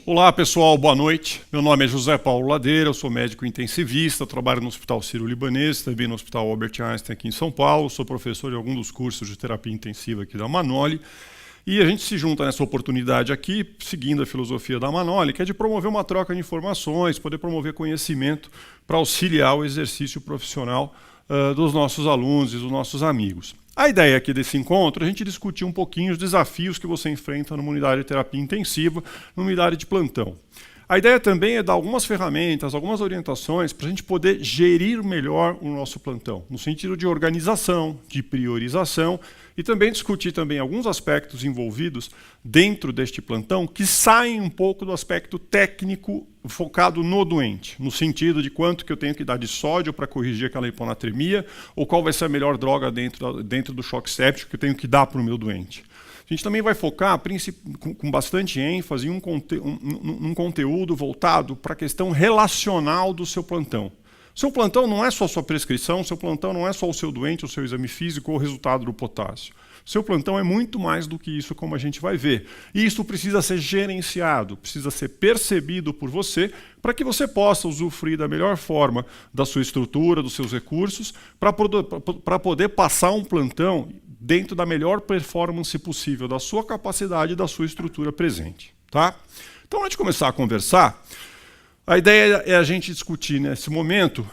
Olá pessoal, boa noite. Meu nome é José Paulo Ladeira, eu sou médico intensivista, trabalho no Hospital Sírio-Libanês, também no Hospital Albert Einstein aqui em São Paulo, sou professor de algum dos cursos de terapia intensiva aqui da Manoli. E a gente se junta nessa oportunidade aqui, seguindo a filosofia da Manoli, que é de promover uma troca de informações, poder promover conhecimento para auxiliar o exercício profissional dos nossos alunos e dos nossos amigos. A ideia aqui desse encontro é a gente discutir um pouquinho os desafios que você enfrenta numa unidade de terapia intensiva, numa unidade de plantão. A ideia também é dar algumas ferramentas, algumas orientações para a gente poder gerir melhor o nosso plantão, no sentido de organização, de priorização e também discutir também alguns aspectos envolvidos dentro deste plantão que saem um pouco do aspecto técnico focado no doente, no sentido de quanto que eu tenho que dar de sódio para corrigir aquela hiponatremia ou qual vai ser a melhor droga dentro do choque séptico que eu tenho que dar para o meu doente. A gente também vai focar com bastante ênfase em um conteúdo voltado para a questão relacional do seu plantão. Seu plantão não é só a sua prescrição, seu plantão não é só o seu doente, o seu exame físico ou o resultado do potássio. Seu plantão é muito mais do que isso, como a gente vai ver. E isso precisa ser gerenciado, precisa ser percebido por você, para que você possa usufruir da melhor forma da sua estrutura, dos seus recursos, para poder passar um plantão dentro da melhor performance possível da sua capacidade e da sua estrutura presente. Tá? Então, antes de começar a conversar, a ideia é a gente discutir nesse momento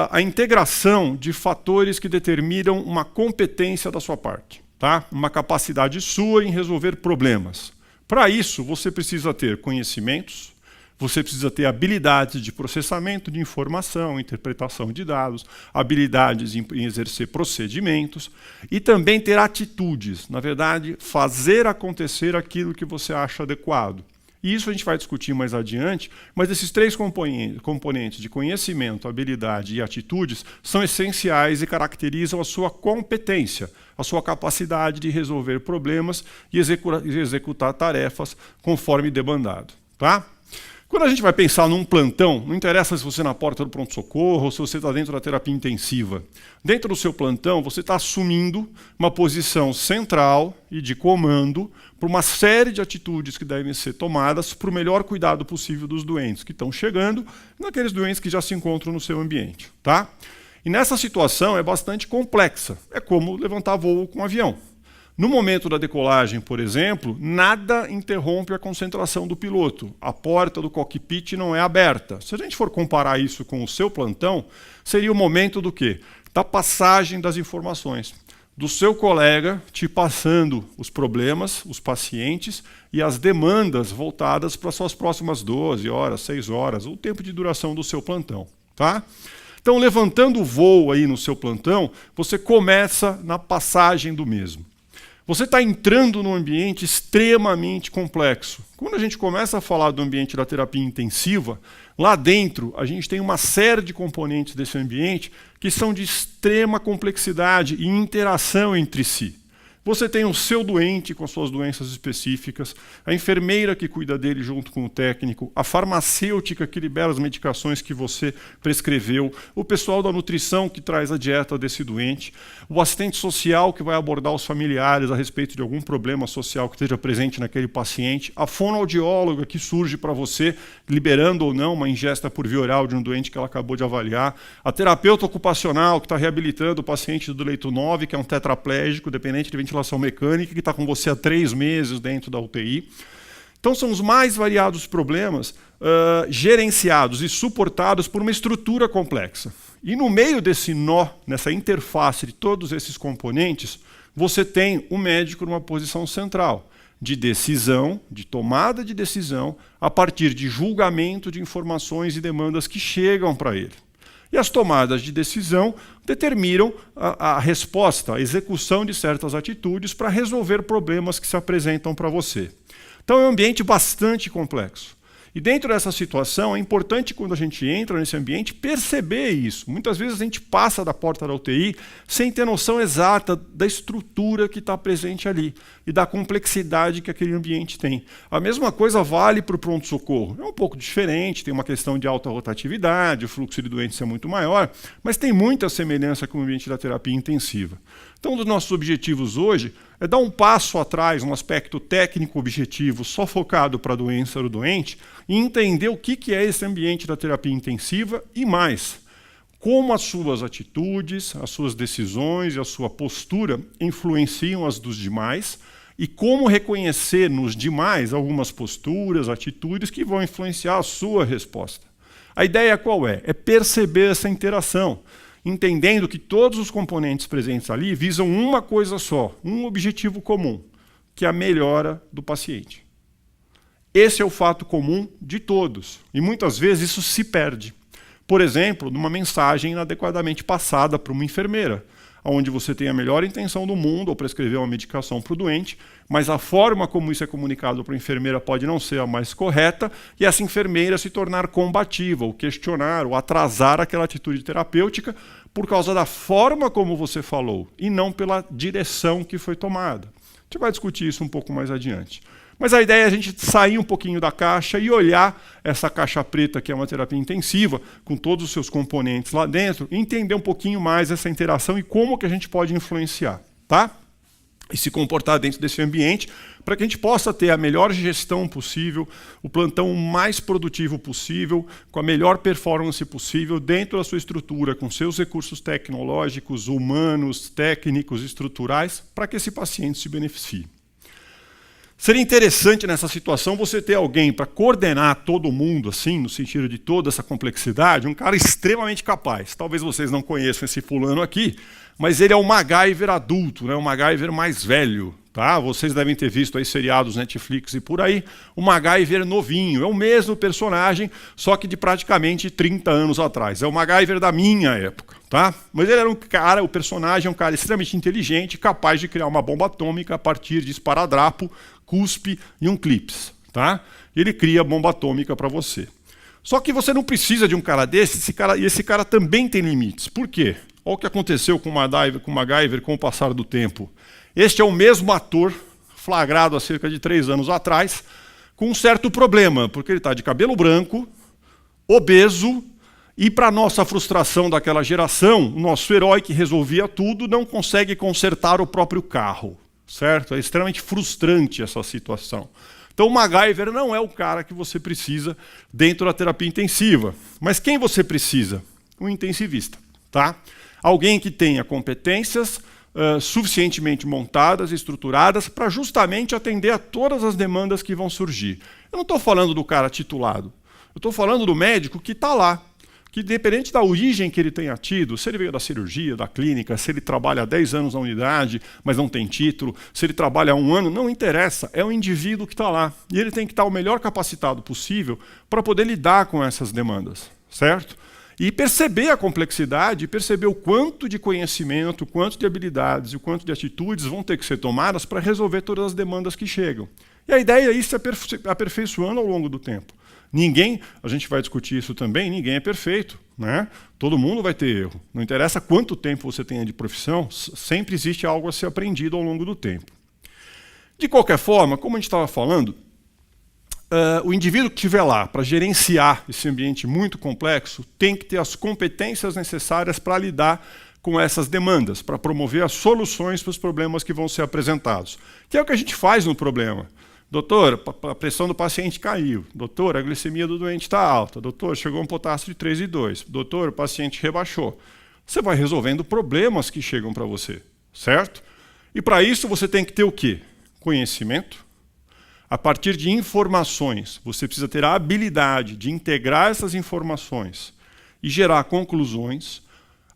a integração de fatores que determinam uma competência da sua parte, tá? Uma capacidade sua em resolver problemas. Para isso, você precisa ter conhecimentos, você precisa ter habilidades de processamento de informação, interpretação de dados, habilidades em exercer procedimentos e também ter atitudes, na verdade, fazer acontecer aquilo que você acha adequado. E isso a gente vai discutir mais adiante, mas esses três componentes de conhecimento, habilidade e atitudes são essenciais e caracterizam a sua competência, a sua capacidade de resolver problemas e executar tarefas conforme demandado. Tá? Quando a gente vai pensar num plantão, não interessa se você é na porta do pronto-socorro ou se você está dentro da terapia intensiva. Dentro do seu plantão, você está assumindo uma posição central e de comando para uma série de atitudes que devem ser tomadas para o melhor cuidado possível dos doentes que estão chegando e naqueles doentes que já se encontram no seu ambiente. Tá? E nessa situação é bastante complexa. É como levantar voo com um avião. No momento da decolagem, por exemplo, nada interrompe a concentração do piloto. A porta do cockpit não é aberta. Se a gente for comparar isso com o seu plantão, seria o momento do quê? Da passagem das informações. Do seu colega te passando os problemas, os pacientes e as demandas voltadas para suas próximas 12 horas, 6 horas, o tempo de duração do seu plantão. Tá? Então, levantando o voo aí no seu plantão, você começa na passagem do mesmo. Você está entrando num ambiente extremamente complexo. Quando a gente começa a falar do ambiente da terapia intensiva, lá dentro a gente tem uma série de componentes desse ambiente que são de extrema complexidade e interação entre si. Você tem o seu doente com as suas doenças específicas, a enfermeira que cuida dele junto com o técnico, a farmacêutica que libera as medicações que você prescreveu, o pessoal da nutrição que traz a dieta desse doente, o assistente social que vai abordar os familiares a respeito de algum problema social que esteja presente naquele paciente, a fonoaudióloga que surge para você, liberando ou não uma ingesta por via oral de um doente que ela acabou de avaliar, a terapeuta ocupacional que está reabilitando o paciente do leito 9, que é um tetraplégico, dependente de ventilação mecânica, que está com você há 3 meses dentro da UTI. Então, são os mais variados problemas gerenciados e suportados por uma estrutura complexa. E no meio desse nó, nessa interface de todos esses componentes, você tem o médico numa posição central, de decisão, de tomada de decisão, a partir de julgamento de informações e demandas que chegam para ele. E as tomadas de decisão determinam a resposta, a execução de certas atitudes para resolver problemas que se apresentam para você. Então é um ambiente bastante complexo. E dentro dessa situação, é importante, quando a gente entra nesse ambiente, perceber isso. Muitas vezes a gente passa da porta da UTI sem ter noção exata da estrutura que está presente ali e da complexidade que aquele ambiente tem. A mesma coisa vale para o pronto-socorro. É um pouco diferente, tem uma questão de alta rotatividade, o fluxo de doentes é muito maior, mas tem muita semelhança com o ambiente da terapia intensiva. Então, um dos nossos objetivos hoje é dar um passo atrás, um aspecto técnico objetivo, só focado para a doença do doente, e entender o que é esse ambiente da terapia intensiva e mais, como as suas atitudes, as suas decisões e a sua postura influenciam as dos demais, e como reconhecer nos demais algumas posturas, atitudes que vão influenciar a sua resposta. A ideia qual é? É perceber essa interação, entendendo que todos os componentes presentes ali visam uma coisa só, um objetivo comum, que é a melhora do paciente. Esse é o fato comum de todos, e muitas vezes isso se perde. Por exemplo, numa mensagem inadequadamente passada para uma enfermeira, onde você tem a melhor intenção do mundo ao prescrever uma medicação para o doente, mas a forma como isso é comunicado para a enfermeira pode não ser a mais correta, e essa enfermeira se tornar combativa, ou questionar, ou atrasar aquela atitude terapêutica por causa da forma como você falou, e não pela direção que foi tomada. A gente vai discutir isso um pouco mais adiante. Mas a ideia é a gente sair um pouquinho da caixa e olhar essa caixa preta, que é uma terapia intensiva, com todos os seus componentes lá dentro, e entender um pouquinho mais essa interação e como que a gente pode influenciar, tá? E se comportar dentro desse ambiente, para que a gente possa ter a melhor gestão possível, o plantão mais produtivo possível, com a melhor performance possível dentro da sua estrutura, com seus recursos tecnológicos, humanos, técnicos, estruturais, para que esse paciente se beneficie. Seria interessante nessa situação você ter alguém para coordenar todo mundo, assim, no sentido de toda essa complexidade, um cara extremamente capaz. Talvez vocês não conheçam esse fulano aqui, mas ele é o MacGyver adulto, né? O MacGyver mais velho. Tá? Vocês devem ter visto aí seriados Netflix e por aí. O MacGyver novinho, é o mesmo personagem, só que de praticamente 30 anos atrás. É o MacGyver da minha época. Tá? Mas ele era um cara, o personagem é um cara extremamente inteligente, capaz de criar uma bomba atômica a partir de esparadrapo, cuspe e um clips. Tá? Ele cria bomba atômica para você. Só que você não precisa de um cara desse, e esse cara também tem limites. Por quê? Olha o que aconteceu com o MacGyver com o passar do tempo. Este é o mesmo ator, flagrado há cerca de 3 anos atrás, com um certo problema, porque ele está de cabelo branco, obeso, e para nossa frustração daquela geração, o nosso herói que resolvia tudo não consegue consertar o próprio carro. Certo? É extremamente frustrante essa situação. Então o MacGyver não é o cara que você precisa dentro da terapia intensiva. Mas quem você precisa? Um intensivista. Tá? Alguém que tenha competências suficientemente montadas, estruturadas, para justamente atender a todas as demandas que vão surgir. Eu não estou falando do cara titulado. Eu estou falando do médico que está lá. Que, independente da origem que ele tenha tido, se ele veio da cirurgia, da clínica, se ele trabalha há 10 anos na unidade, mas não tem título, se ele trabalha há 1 ano, não interessa, é o indivíduo que está lá. E ele tem que estar o melhor capacitado possível para poder lidar com essas demandas, certo? E perceber a complexidade, perceber o quanto de conhecimento, o quanto de habilidades e o quanto de atitudes vão ter que ser tomadas para resolver todas as demandas que chegam. E a ideia é ir se aperfeiçoando ao longo do tempo. Ninguém, a gente vai discutir isso também, ninguém é perfeito. Né? Todo mundo vai ter erro. Não interessa quanto tempo você tenha de profissão, sempre existe algo a ser aprendido ao longo do tempo. De qualquer forma, como a gente estava falando, o indivíduo que estiver lá para gerenciar esse ambiente muito complexo tem que ter as competências necessárias para lidar com essas demandas, para promover as soluções para os problemas que vão ser apresentados. Que é o que a gente faz no problema. Doutor, a pressão do paciente caiu. Doutor, a glicemia do doente está alta. Doutor, chegou um potássio de 3,2. Doutor, o paciente rebaixou. Você vai resolvendo problemas que chegam para você, certo? E para isso você tem que ter o quê? Conhecimento. A partir de informações, você precisa ter a habilidade de integrar essas informações e gerar conclusões.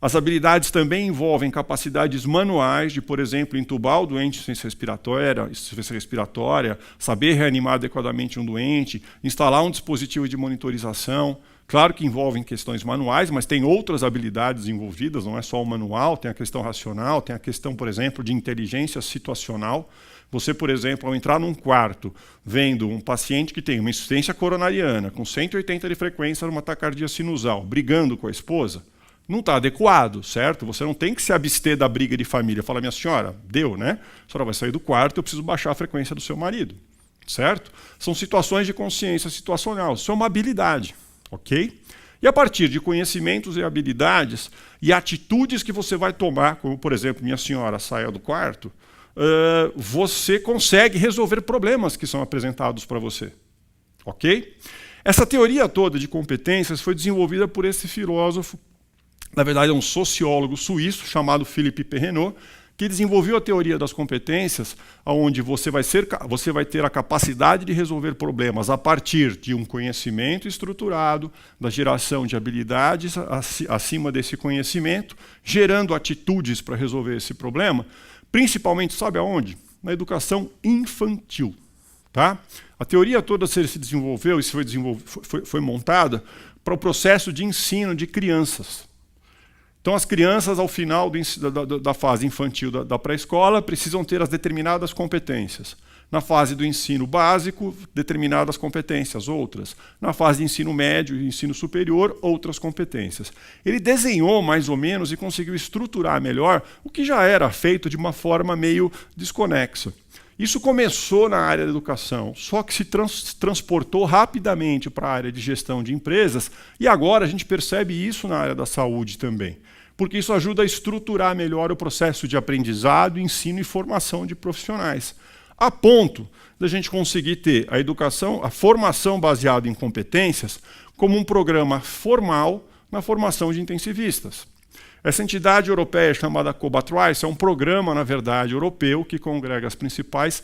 As habilidades também envolvem capacidades manuais de, por exemplo, entubar o doente sem insuficiência respiratória, saber reanimar adequadamente um doente, instalar um dispositivo de monitorização. Claro que envolvem questões manuais, mas tem outras habilidades envolvidas, não é só o manual, tem a questão racional, tem a questão, por exemplo, de inteligência situacional. Você, por exemplo, ao entrar num quarto, vendo um paciente que tem uma insuficiência coronariana, com 180 de frequência numa taquicardia sinusal, brigando com a esposa, não está adequado, certo? Você não tem que se abster da briga de família. Fala, minha senhora, deu, né? A senhora vai sair do quarto, eu preciso baixar a frequência do seu marido, certo? São situações de consciência situacional, isso é uma habilidade, ok? E a partir de conhecimentos e habilidades e atitudes que você vai tomar, como, por exemplo, minha senhora, saia do quarto, você consegue resolver problemas que são apresentados para você. Ok? Essa teoria toda de competências foi desenvolvida por esse filósofo, na verdade é um sociólogo suíço chamado Philippe Perrenot, que desenvolveu a teoria das competências, onde você vai ter a capacidade de resolver problemas a partir de um conhecimento estruturado, da geração de habilidades acima desse conhecimento, gerando atitudes para resolver esse problema, principalmente, sabe aonde? Na educação infantil. Tá? A teoria toda se desenvolveu e foi montada para o processo de ensino de crianças. Então, as crianças, ao final da fase infantil da pré-escola, precisam ter as determinadas competências. Na fase do ensino básico, determinadas competências, outras. Na fase de ensino médio e ensino superior, outras competências. Ele desenhou mais ou menos e conseguiu estruturar melhor o que já era feito de uma forma meio desconexa. Isso começou na área da educação, só que se transportou rapidamente para a área de gestão de empresas, e agora a gente percebe isso na área da saúde também, porque isso ajuda a estruturar melhor o processo de aprendizado, ensino e formação de profissionais, a ponto da gente conseguir ter a educação, a formação baseada em competências, como um programa formal na formação de intensivistas. Essa entidade europeia chamada Cobatrice é um programa, na verdade, europeu que congrega as principais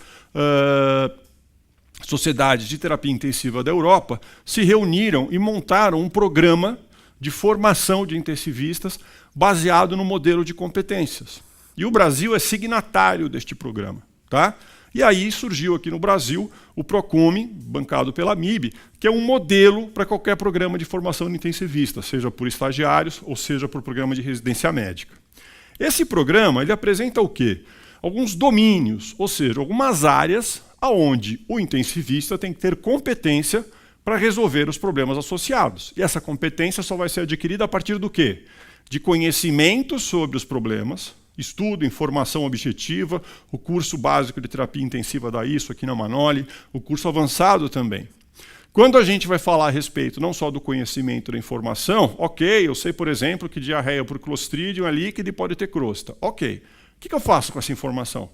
sociedades de terapia intensiva da Europa, se reuniram e montaram um programa de formação de intensivistas baseado no modelo de competências. E o Brasil é signatário deste programa. Tá? E aí surgiu aqui no Brasil o Procome, bancado pela MIB, que é um modelo para qualquer programa de formação de intensivista, seja por estagiários ou seja por programa de residência médica. Esse programa ele apresenta o quê? Alguns domínios, ou seja, algumas áreas onde o intensivista tem que ter competência para resolver os problemas associados. E essa competência só vai ser adquirida a partir do quê? De conhecimento sobre os problemas, estudo, informação objetiva, o curso básico de terapia intensiva da ISO aqui na Manoli, o curso avançado também. Quando a gente vai falar a respeito não só do conhecimento da informação, ok, eu sei, por exemplo, que diarreia por Clostridium é líquida e pode ter crosta. Ok, o que eu faço com essa informação?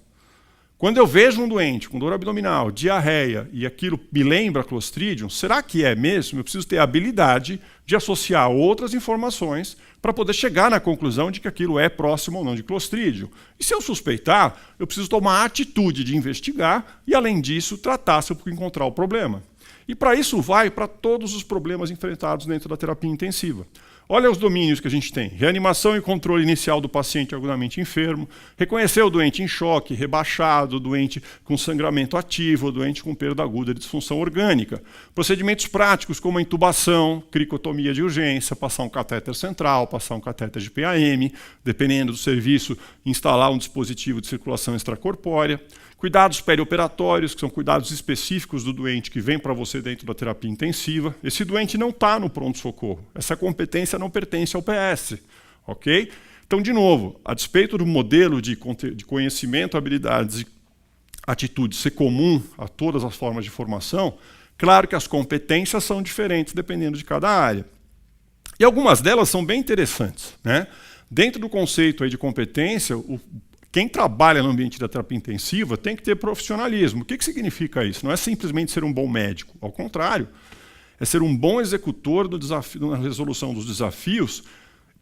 Quando eu vejo um doente com dor abdominal, diarreia, e aquilo me lembra Clostridium, será que é mesmo? Eu preciso ter a habilidade de associar outras informações para poder chegar na conclusão de que aquilo é próximo ou não de Clostridium. E se eu suspeitar, eu preciso tomar a atitude de investigar e, além disso, tratar se eu encontrar o problema. E para isso vai para todos os problemas enfrentados dentro da terapia intensiva. Olha os domínios que a gente tem. Reanimação e controle inicial do paciente agudamente enfermo, reconhecer o doente em choque, rebaixado, o doente com sangramento ativo, o doente com perda aguda de disfunção orgânica. Procedimentos práticos como a intubação, cricotomia de urgência, passar um catéter central, passar um catéter de PAM, dependendo do serviço, instalar um dispositivo de circulação extracorpórea. Cuidados perioperatórios, que são cuidados específicos do doente que vem para você dentro da terapia intensiva. Esse doente não está no pronto-socorro. Essa competência não pertence ao PS. Ok? Então, de novo, a despeito do modelo de conhecimento, habilidades e atitudes ser comum a todas as formas de formação, claro que as competências são diferentes dependendo de cada área. E algumas delas são bem interessantes. Né? Dentro do conceito aí de competência, quem trabalha no ambiente da terapia intensiva tem que ter profissionalismo. O que significa isso? Não é simplesmente ser um bom médico. Ao contrário, é ser um bom executor na resolução dos desafios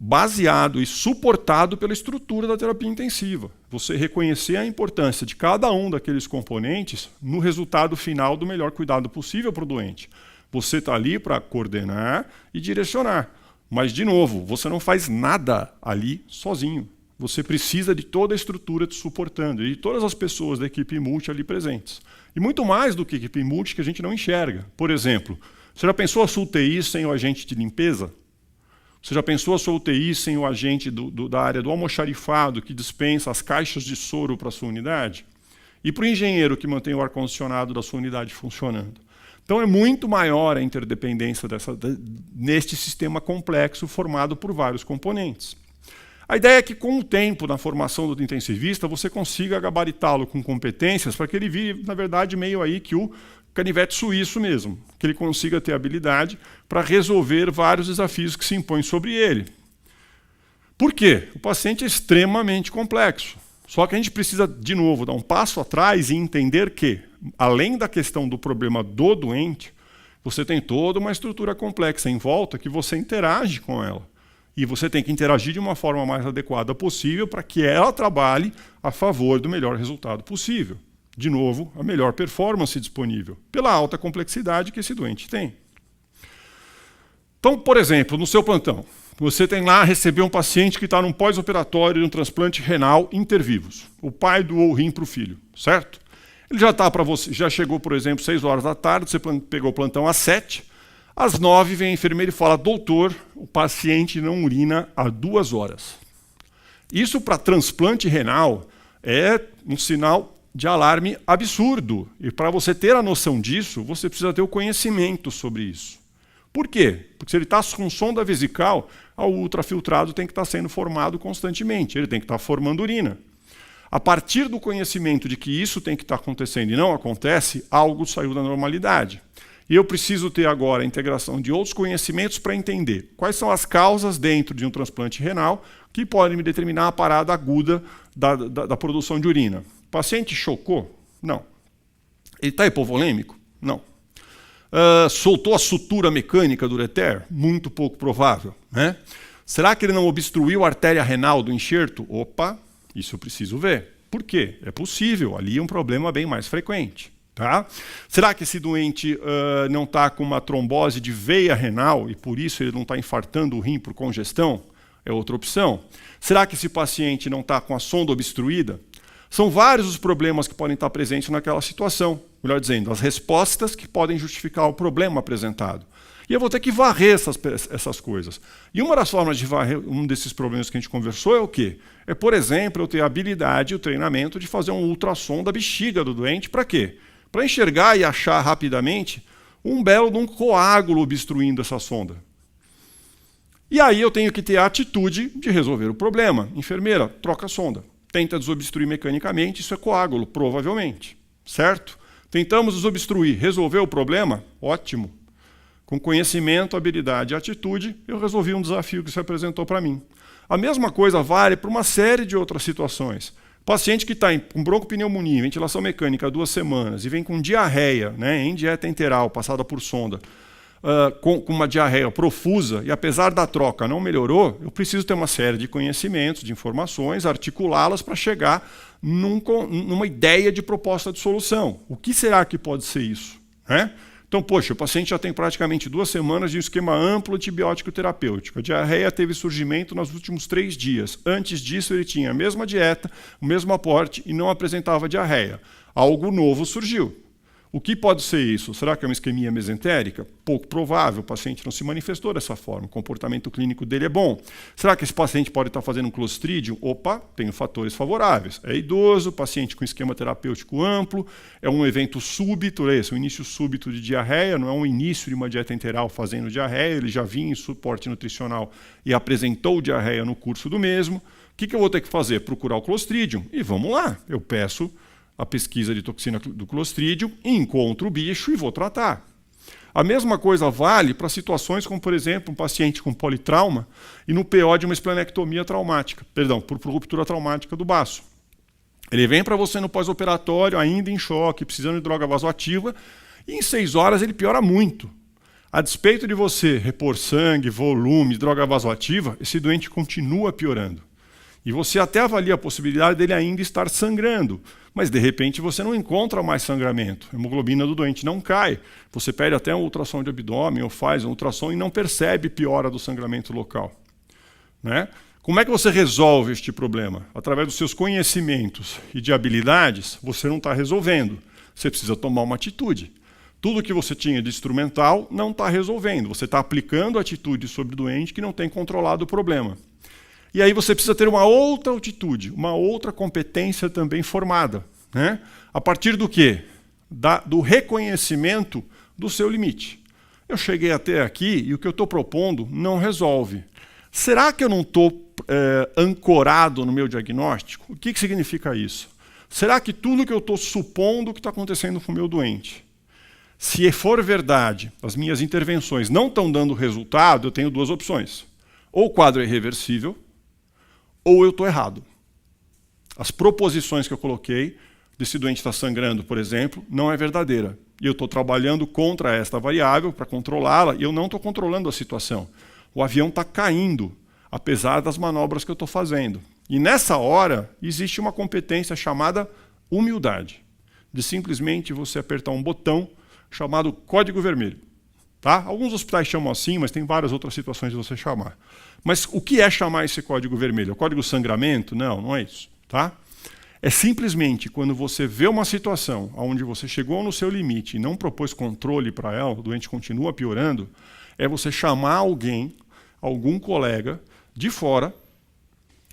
baseado e suportado pela estrutura da terapia intensiva. Você reconhecer a importância de cada um daqueles componentes no resultado final do melhor cuidado possível para o doente. Você está ali para coordenar e direcionar. Mas, de novo, você não faz nada ali sozinho. Você precisa de toda a estrutura te suportando e de todas as pessoas da equipe multi ali presentes. E muito mais do que equipe multi que a gente não enxerga. Por exemplo, você já pensou a sua UTI sem o agente de limpeza? Você já pensou a sua UTI sem o agente da área do almoxarifado que dispensa as caixas de soro para a sua unidade? E para o engenheiro que mantém o ar-condicionado da sua unidade funcionando? Então é muito maior a interdependência neste sistema complexo formado por vários componentes. A ideia é que, com o tempo, na formação do intensivista, você consiga gabaritá-lo com competências para que ele vire, na verdade, meio aí que o canivete suíço mesmo, que ele consiga ter habilidade para resolver vários desafios que se impõem sobre ele. Por quê? O paciente é extremamente complexo. Só que a gente precisa, de novo, dar um passo atrás e entender que, além da questão do problema do doente, você tem toda uma estrutura complexa em volta que você interage com ela. E você tem que interagir de uma forma mais adequada possível para que ela trabalhe a favor do melhor resultado possível. De novo, a melhor performance disponível, pela alta complexidade que esse doente tem. Então, por exemplo, no seu plantão, você tem lá receber um paciente que está num pós-operatório de um transplante renal intervivos. O pai doou o rim para o filho, certo? Ele já está para você, já chegou, por exemplo, 6 horas da tarde, você pegou o plantão às 7. Às 9 vem a enfermeira e fala: doutor, o paciente não urina há 2 horas. Isso para transplante renal é um sinal de alarme absurdo. E para você ter a noção disso, você precisa ter o conhecimento sobre isso. Por quê? Porque se ele está com sonda vesical, o ultrafiltrado tem que estar sendo formado constantemente, ele tem que estar formando urina. A partir do conhecimento de que isso tem que estar acontecendo e não acontece, algo saiu da normalidade. E eu preciso ter agora a integração de outros conhecimentos para entender quais são as causas dentro de um transplante renal que podem me determinar a parada aguda da produção de urina. O paciente chocou? Não. Ele está hipovolêmico? Não. Soltou a sutura mecânica do ureter? Muito pouco provável, né? Será que ele não obstruiu a artéria renal do enxerto? Opa, isso eu preciso ver. Por quê? É possível, ali é um problema bem mais frequente. Tá? Será que esse doente não está com uma trombose de veia renal e por isso ele não está infartando o rim por congestão? É outra opção. Será que esse paciente não está com a sonda obstruída? São vários os problemas que podem estar presentes naquela situação. Melhor dizendo, as respostas que podem justificar o problema apresentado. E eu vou ter que varrer essas coisas. E uma das formas de varrer um desses problemas que a gente conversou é o quê? É, por exemplo, eu ter a habilidade e o treinamento de fazer um ultrassom da bexiga do doente. Para quê? Para enxergar e achar rapidamente um belo de um coágulo obstruindo essa sonda. E aí eu tenho que ter a atitude de resolver o problema. Enfermeira, troca a sonda. Tenta desobstruir mecanicamente, isso é coágulo, provavelmente. Certo? Tentamos desobstruir, resolver o problema? Ótimo. Com conhecimento, habilidade e atitude, eu resolvi um desafio que se apresentou para mim. A mesma coisa vale para uma série de outras situações. Paciente que está com broncopneumonia, ventilação mecânica há 2 semanas e vem com diarreia, né, em dieta enteral, passada por sonda, com uma diarreia profusa, e apesar da troca não melhorou, eu preciso ter uma série de conhecimentos, de informações, articulá-las para chegar numa ideia de proposta de solução. O que será que pode ser isso? Né? Então, poxa, o paciente já tem praticamente 2 semanas de um esquema amplo antibiótico terapêutico. A diarreia teve surgimento nos últimos 3 dias. Antes disso, ele tinha a mesma dieta, o mesmo aporte e não apresentava diarreia. Algo novo surgiu. O que pode ser isso? Será que é uma isquemia mesentérica? Pouco provável, o paciente não se manifestou dessa forma, o comportamento clínico dele é bom. Será que esse paciente pode estar fazendo um Clostridium? Opa, tem fatores favoráveis. É idoso, paciente com esquema terapêutico amplo, é um evento súbito, um início súbito de diarreia, não é um início de uma dieta enteral fazendo diarreia, ele já vinha em suporte nutricional e apresentou diarreia no curso do mesmo. O que eu vou ter que fazer? Procurar o Clostridium. E vamos lá, eu peço a pesquisa de toxina do Clostridium, encontro o bicho e vou tratar. A mesma coisa vale para situações como, por exemplo, um paciente com politrauma e no PO de uma esplenectomia traumática, por ruptura traumática do baço. Ele vem para você no pós-operatório, ainda em choque, precisando de droga vasoativa, e em 6 horas ele piora muito. A despeito de você repor sangue, volume, droga vasoativa, esse doente continua piorando. E você até avalia a possibilidade dele ainda estar sangrando, mas de repente você não encontra mais sangramento. A hemoglobina do doente não cai. Você pede até um ultrassom de abdômen ou faz um ultrassom e não percebe piora do sangramento local. Né? Como é que você resolve este problema? Através dos seus conhecimentos e de habilidades, você não está resolvendo. Você precisa tomar uma atitude. Tudo que você tinha de instrumental não está resolvendo. Você está aplicando atitude sobre o doente que não tem controlado o problema. E aí você precisa ter uma outra atitude, uma outra competência também formada. Né? A partir do quê? Do reconhecimento do seu limite. Eu cheguei até aqui e o que eu estou propondo não resolve. Será que eu não estou ancorado no meu diagnóstico? O que significa isso? Será que tudo que eu estou supondo que está acontecendo com o meu doente? Se for verdade, as minhas intervenções não estão dando resultado, eu tenho duas opções. Ou o quadro é irreversível, ou eu estou errado. As proposições que eu coloquei, desse doente está sangrando, por exemplo, não é verdadeira. E eu estou trabalhando contra esta variável para controlá-la, e eu não estou controlando a situação. O avião está caindo, apesar das manobras que eu estou fazendo. E nessa hora, existe uma competência chamada humildade, de simplesmente você apertar um botão chamado código vermelho. Tá? Alguns hospitais chamam assim, mas tem várias outras situações de você chamar. Mas o que é chamar esse código vermelho? É o código sangramento? Não, não é isso. Tá? É simplesmente quando você vê uma situação onde você chegou no seu limite e não propôs controle para ela, o doente continua piorando, é você chamar alguém, algum colega de fora,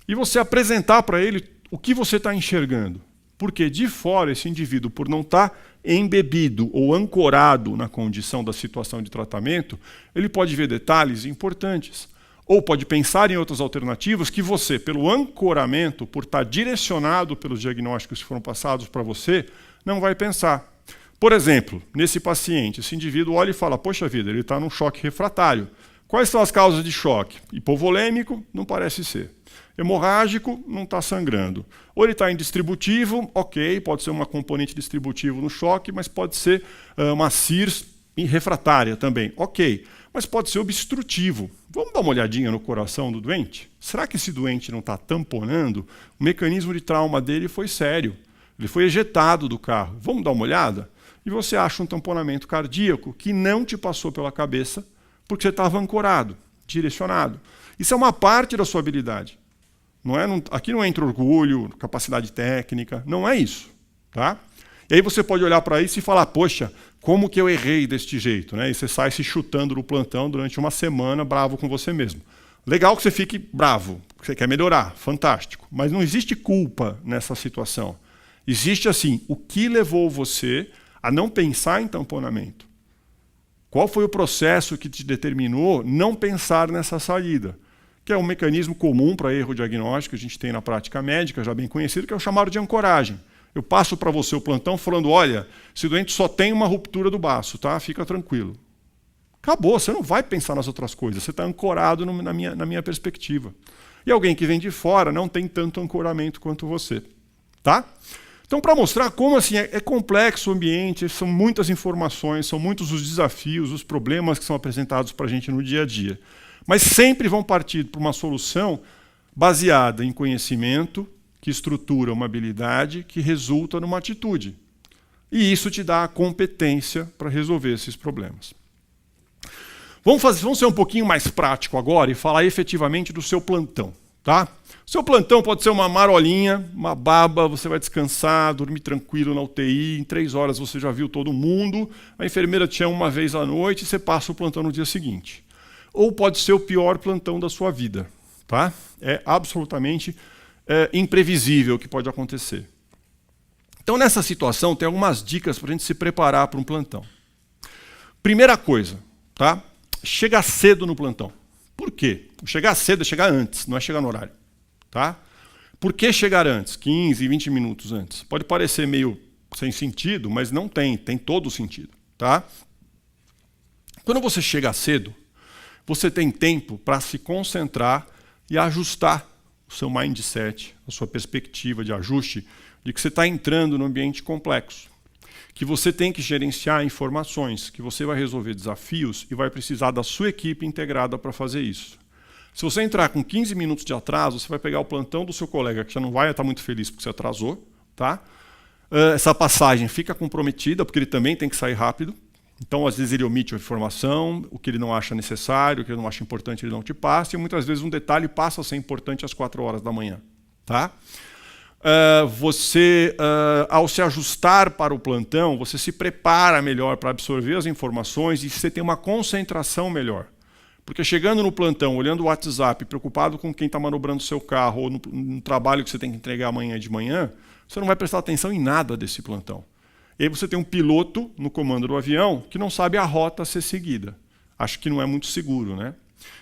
e você apresentar para ele o que você está enxergando. Porque de fora esse indivíduo, por não estar embebido ou ancorado na condição da situação de tratamento, ele pode ver detalhes importantes. Ou pode pensar em outras alternativas que você, pelo ancoramento, por estar direcionado pelos diagnósticos que foram passados para você, não vai pensar. Por exemplo, nesse paciente, esse indivíduo olha e fala, poxa vida, ele está num choque refratário. Quais são as causas de choque? Hipovolêmico? Não parece ser. Hemorrágico? Não está sangrando. Ou ele está em distributivo? Ok, pode ser uma componente distributivo no choque, mas pode ser uma CIRS refratária também. Ok, mas pode ser obstrutivo. Vamos dar uma olhadinha no coração do doente? Será que esse doente não está tamponando? O mecanismo de trauma dele foi sério. Ele foi ejetado do carro. Vamos dar uma olhada? E você acha um tamponamento cardíaco que não te passou pela cabeça porque você estava ancorado, direcionado. Isso é uma parte da sua habilidade. Aqui não entra orgulho, capacidade técnica, não é isso. Tá? E aí você pode olhar para isso e falar, poxa, como que eu errei deste jeito? Né? E você sai se chutando no plantão durante uma semana, bravo com você mesmo. Legal que você fique bravo, que você quer melhorar, fantástico. Mas não existe culpa nessa situação. Existe assim, o que levou você a não pensar em tamponamento? Qual foi o processo que te determinou não pensar nessa saída? Que é um mecanismo comum para erro diagnóstico que a gente tem na prática médica, já bem conhecido, que é o chamado de ancoragem. Eu passo para você o plantão falando, olha, esse doente só tem uma ruptura do baço, tá? Fica tranquilo. Acabou, você não vai pensar nas outras coisas, você está ancorado na minha perspectiva. E alguém que vem de fora não tem tanto ancoramento quanto você. Tá? Então, para mostrar como assim, é complexo o ambiente, são muitas informações, são muitos os desafios, os problemas que são apresentados para a gente no dia a dia. Mas sempre vão partir para uma solução baseada em conhecimento, que estrutura uma habilidade, que resulta numa atitude. E isso te dá a competência para resolver esses problemas. Vamos ser um pouquinho mais prático agora e falar efetivamente do seu plantão. Tá? Seu plantão pode ser uma marolinha, uma baba, você vai descansar, dormir tranquilo na UTI, em 3 horas você já viu todo mundo, a enfermeira te chama uma vez à noite e você passa o plantão no dia seguinte. Ou pode ser o pior plantão da sua vida. Tá? É absolutamente imprevisível o que pode acontecer. Então, nessa situação, tem algumas dicas para a gente se preparar para um plantão. Primeira coisa, tá? Chega cedo no plantão. Por quê? Chegar cedo é chegar antes, não é chegar no horário. Tá? Por que chegar antes? 15, 20 minutos antes. Pode parecer meio sem sentido, mas não tem todo o sentido. Tá? Quando você chega cedo, você tem tempo para se concentrar e ajustar o seu mindset, a sua perspectiva de ajuste, de que você está entrando num ambiente complexo, que você tem que gerenciar informações, que você vai resolver desafios e vai precisar da sua equipe integrada para fazer isso. Se você entrar com 15 minutos de atraso, você vai pegar o plantão do seu colega, que já não vai estar muito feliz porque você atrasou. Tá? Essa passagem fica comprometida, porque ele também tem que sair rápido. Então, às vezes, ele omite a informação, o que ele não acha necessário, o que ele não acha importante, ele não te passa, e muitas vezes um detalhe passa a ser importante às 4 horas da manhã. Tá? Você, ao se ajustar para o plantão, você se prepara melhor para absorver as informações e você tem uma concentração melhor. Porque chegando no plantão, olhando o WhatsApp, preocupado com quem está manobrando o seu carro ou no trabalho que você tem que entregar amanhã de manhã, você não vai prestar atenção em nada desse plantão. E aí você tem um piloto no comando do avião que não sabe a rota a ser seguida. Acho que não é muito seguro, né?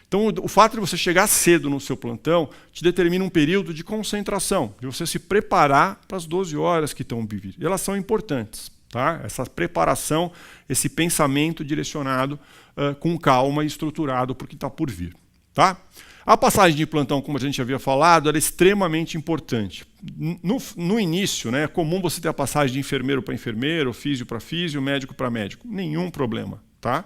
Então, o fato de você chegar cedo no seu plantão te determina um período de concentração, de você se preparar para as 12 horas que estão vividas. E elas são importantes. Tá? Essa preparação, esse pensamento direcionado com calma e estruturado para o que está por vir. Tá? A passagem de plantão, como a gente havia falado, era extremamente importante. No início, né, é comum você ter a passagem de enfermeiro para enfermeiro, físio para físio, médico para médico. Nenhum problema. Tá?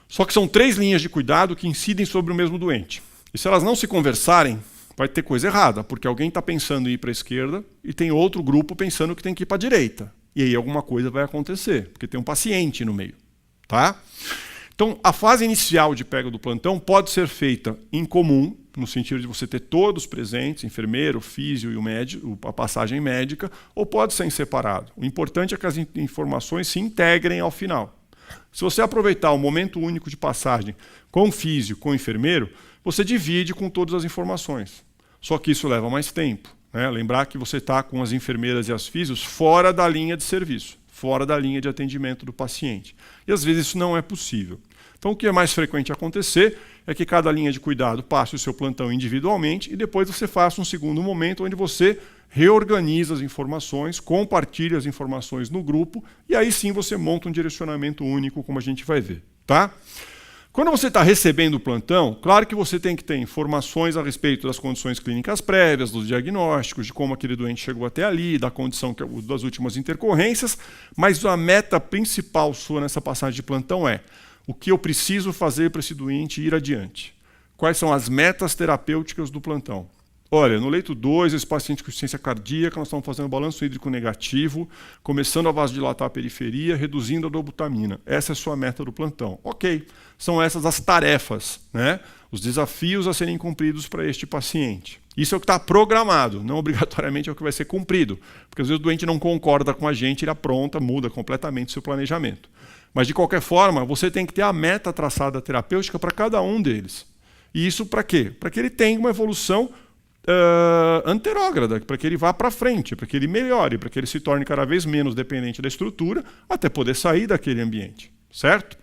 Só que são 3 linhas de cuidado que incidem sobre o mesmo doente. E se elas não se conversarem, vai ter coisa errada, porque alguém está pensando em ir para a esquerda e tem outro grupo pensando que tem que ir para a direita. E aí alguma coisa vai acontecer, porque tem um paciente no meio. Tá? Então, a fase inicial de pega do plantão pode ser feita em comum, no sentido de você ter todos presentes, enfermeiro, físio e o médico, a passagem médica, ou pode ser em separado. O importante é que as informações se integrem ao final. Se você aproveitar o momento único de passagem com físio, com enfermeiro, você divide com todas as informações. Só que isso leva mais tempo. Né? Lembrar que você está com as enfermeiras e as físios fora da linha de serviço, fora da linha de atendimento do paciente. E às vezes isso não é possível. Então o que é mais frequente acontecer é que cada linha de cuidado passe o seu plantão individualmente e depois você faça um segundo momento onde você reorganiza as informações, compartilha as informações no grupo e aí sim você monta um direcionamento único, como a gente vai ver. Tá? Quando você está recebendo o plantão, claro que você tem que ter informações a respeito das condições clínicas prévias, dos diagnósticos, de como aquele doente chegou até ali, da condição das últimas intercorrências, mas a meta principal sua nessa passagem de plantão é o que eu preciso fazer para esse doente ir adiante. Quais são as metas terapêuticas do plantão? Olha, no leito 2, esse paciente com insuficiência cardíaca, nós estamos fazendo balanço hídrico negativo, começando a vasodilatar a periferia, reduzindo a dobutamina. Essa é a sua meta do plantão. Ok, são essas as tarefas, né? Os desafios a serem cumpridos para este paciente. Isso é o que está programado, não obrigatoriamente é o que vai ser cumprido, porque às vezes o doente não concorda com a gente, ele apronta, muda completamente o seu planejamento. Mas de qualquer forma, você tem que ter a meta traçada terapêutica para cada um deles. E isso para quê? Para que ele tenha uma evolução anterógrada, para que ele vá para frente, para que ele melhore, para que ele se torne cada vez menos dependente da estrutura, até poder sair daquele ambiente, certo?